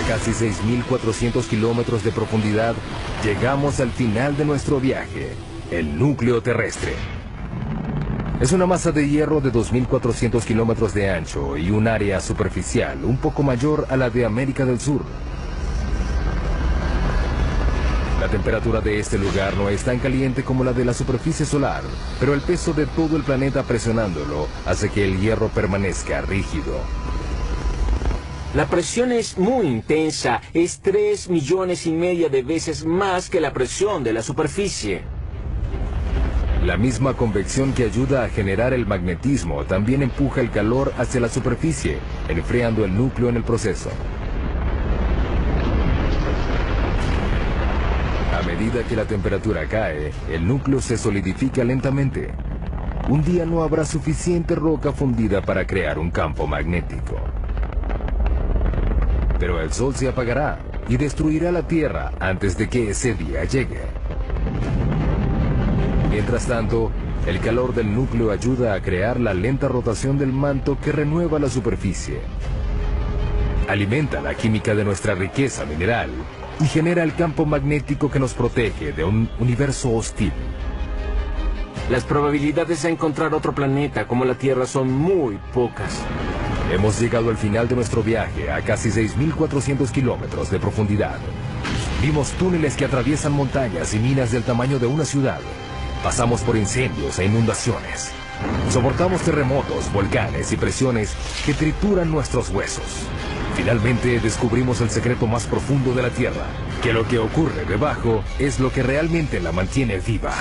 Casi 6.400 kilómetros de profundidad, llegamos al final de nuestro viaje, el núcleo terrestre. Es una masa de hierro de 2.400 kilómetros de ancho y un área superficial un poco mayor a la de América del Sur. La temperatura de este lugar no es tan caliente como la de la superficie solar, pero el peso de todo el planeta presionándolo hace que el hierro permanezca rígido. La presión es muy intensa, es 3,5 millones de veces más que la presión de la superficie. La misma convección que ayuda a generar el magnetismo también empuja el calor hacia la superficie, enfriando el núcleo en el proceso. A medida que la temperatura cae, el núcleo se solidifica lentamente. Un día no habrá suficiente roca fundida para crear un campo magnético. Pero el sol se apagará y destruirá la Tierra antes de que ese día llegue. Mientras tanto, el calor del núcleo ayuda a crear la lenta rotación del manto que renueva la superficie. Alimenta la química de nuestra riqueza mineral y genera el campo magnético que nos protege de un universo hostil. Las probabilidades de encontrar otro planeta como la Tierra son muy pocas. Hemos llegado al final de nuestro viaje a casi 6.400 kilómetros de profundidad. Vimos túneles que atraviesan montañas y minas del tamaño de una ciudad. Pasamos por incendios e inundaciones. Soportamos terremotos, volcanes y presiones que trituran nuestros huesos. Finalmente descubrimos el secreto más profundo de la Tierra, que lo que ocurre debajo es lo que realmente la mantiene viva.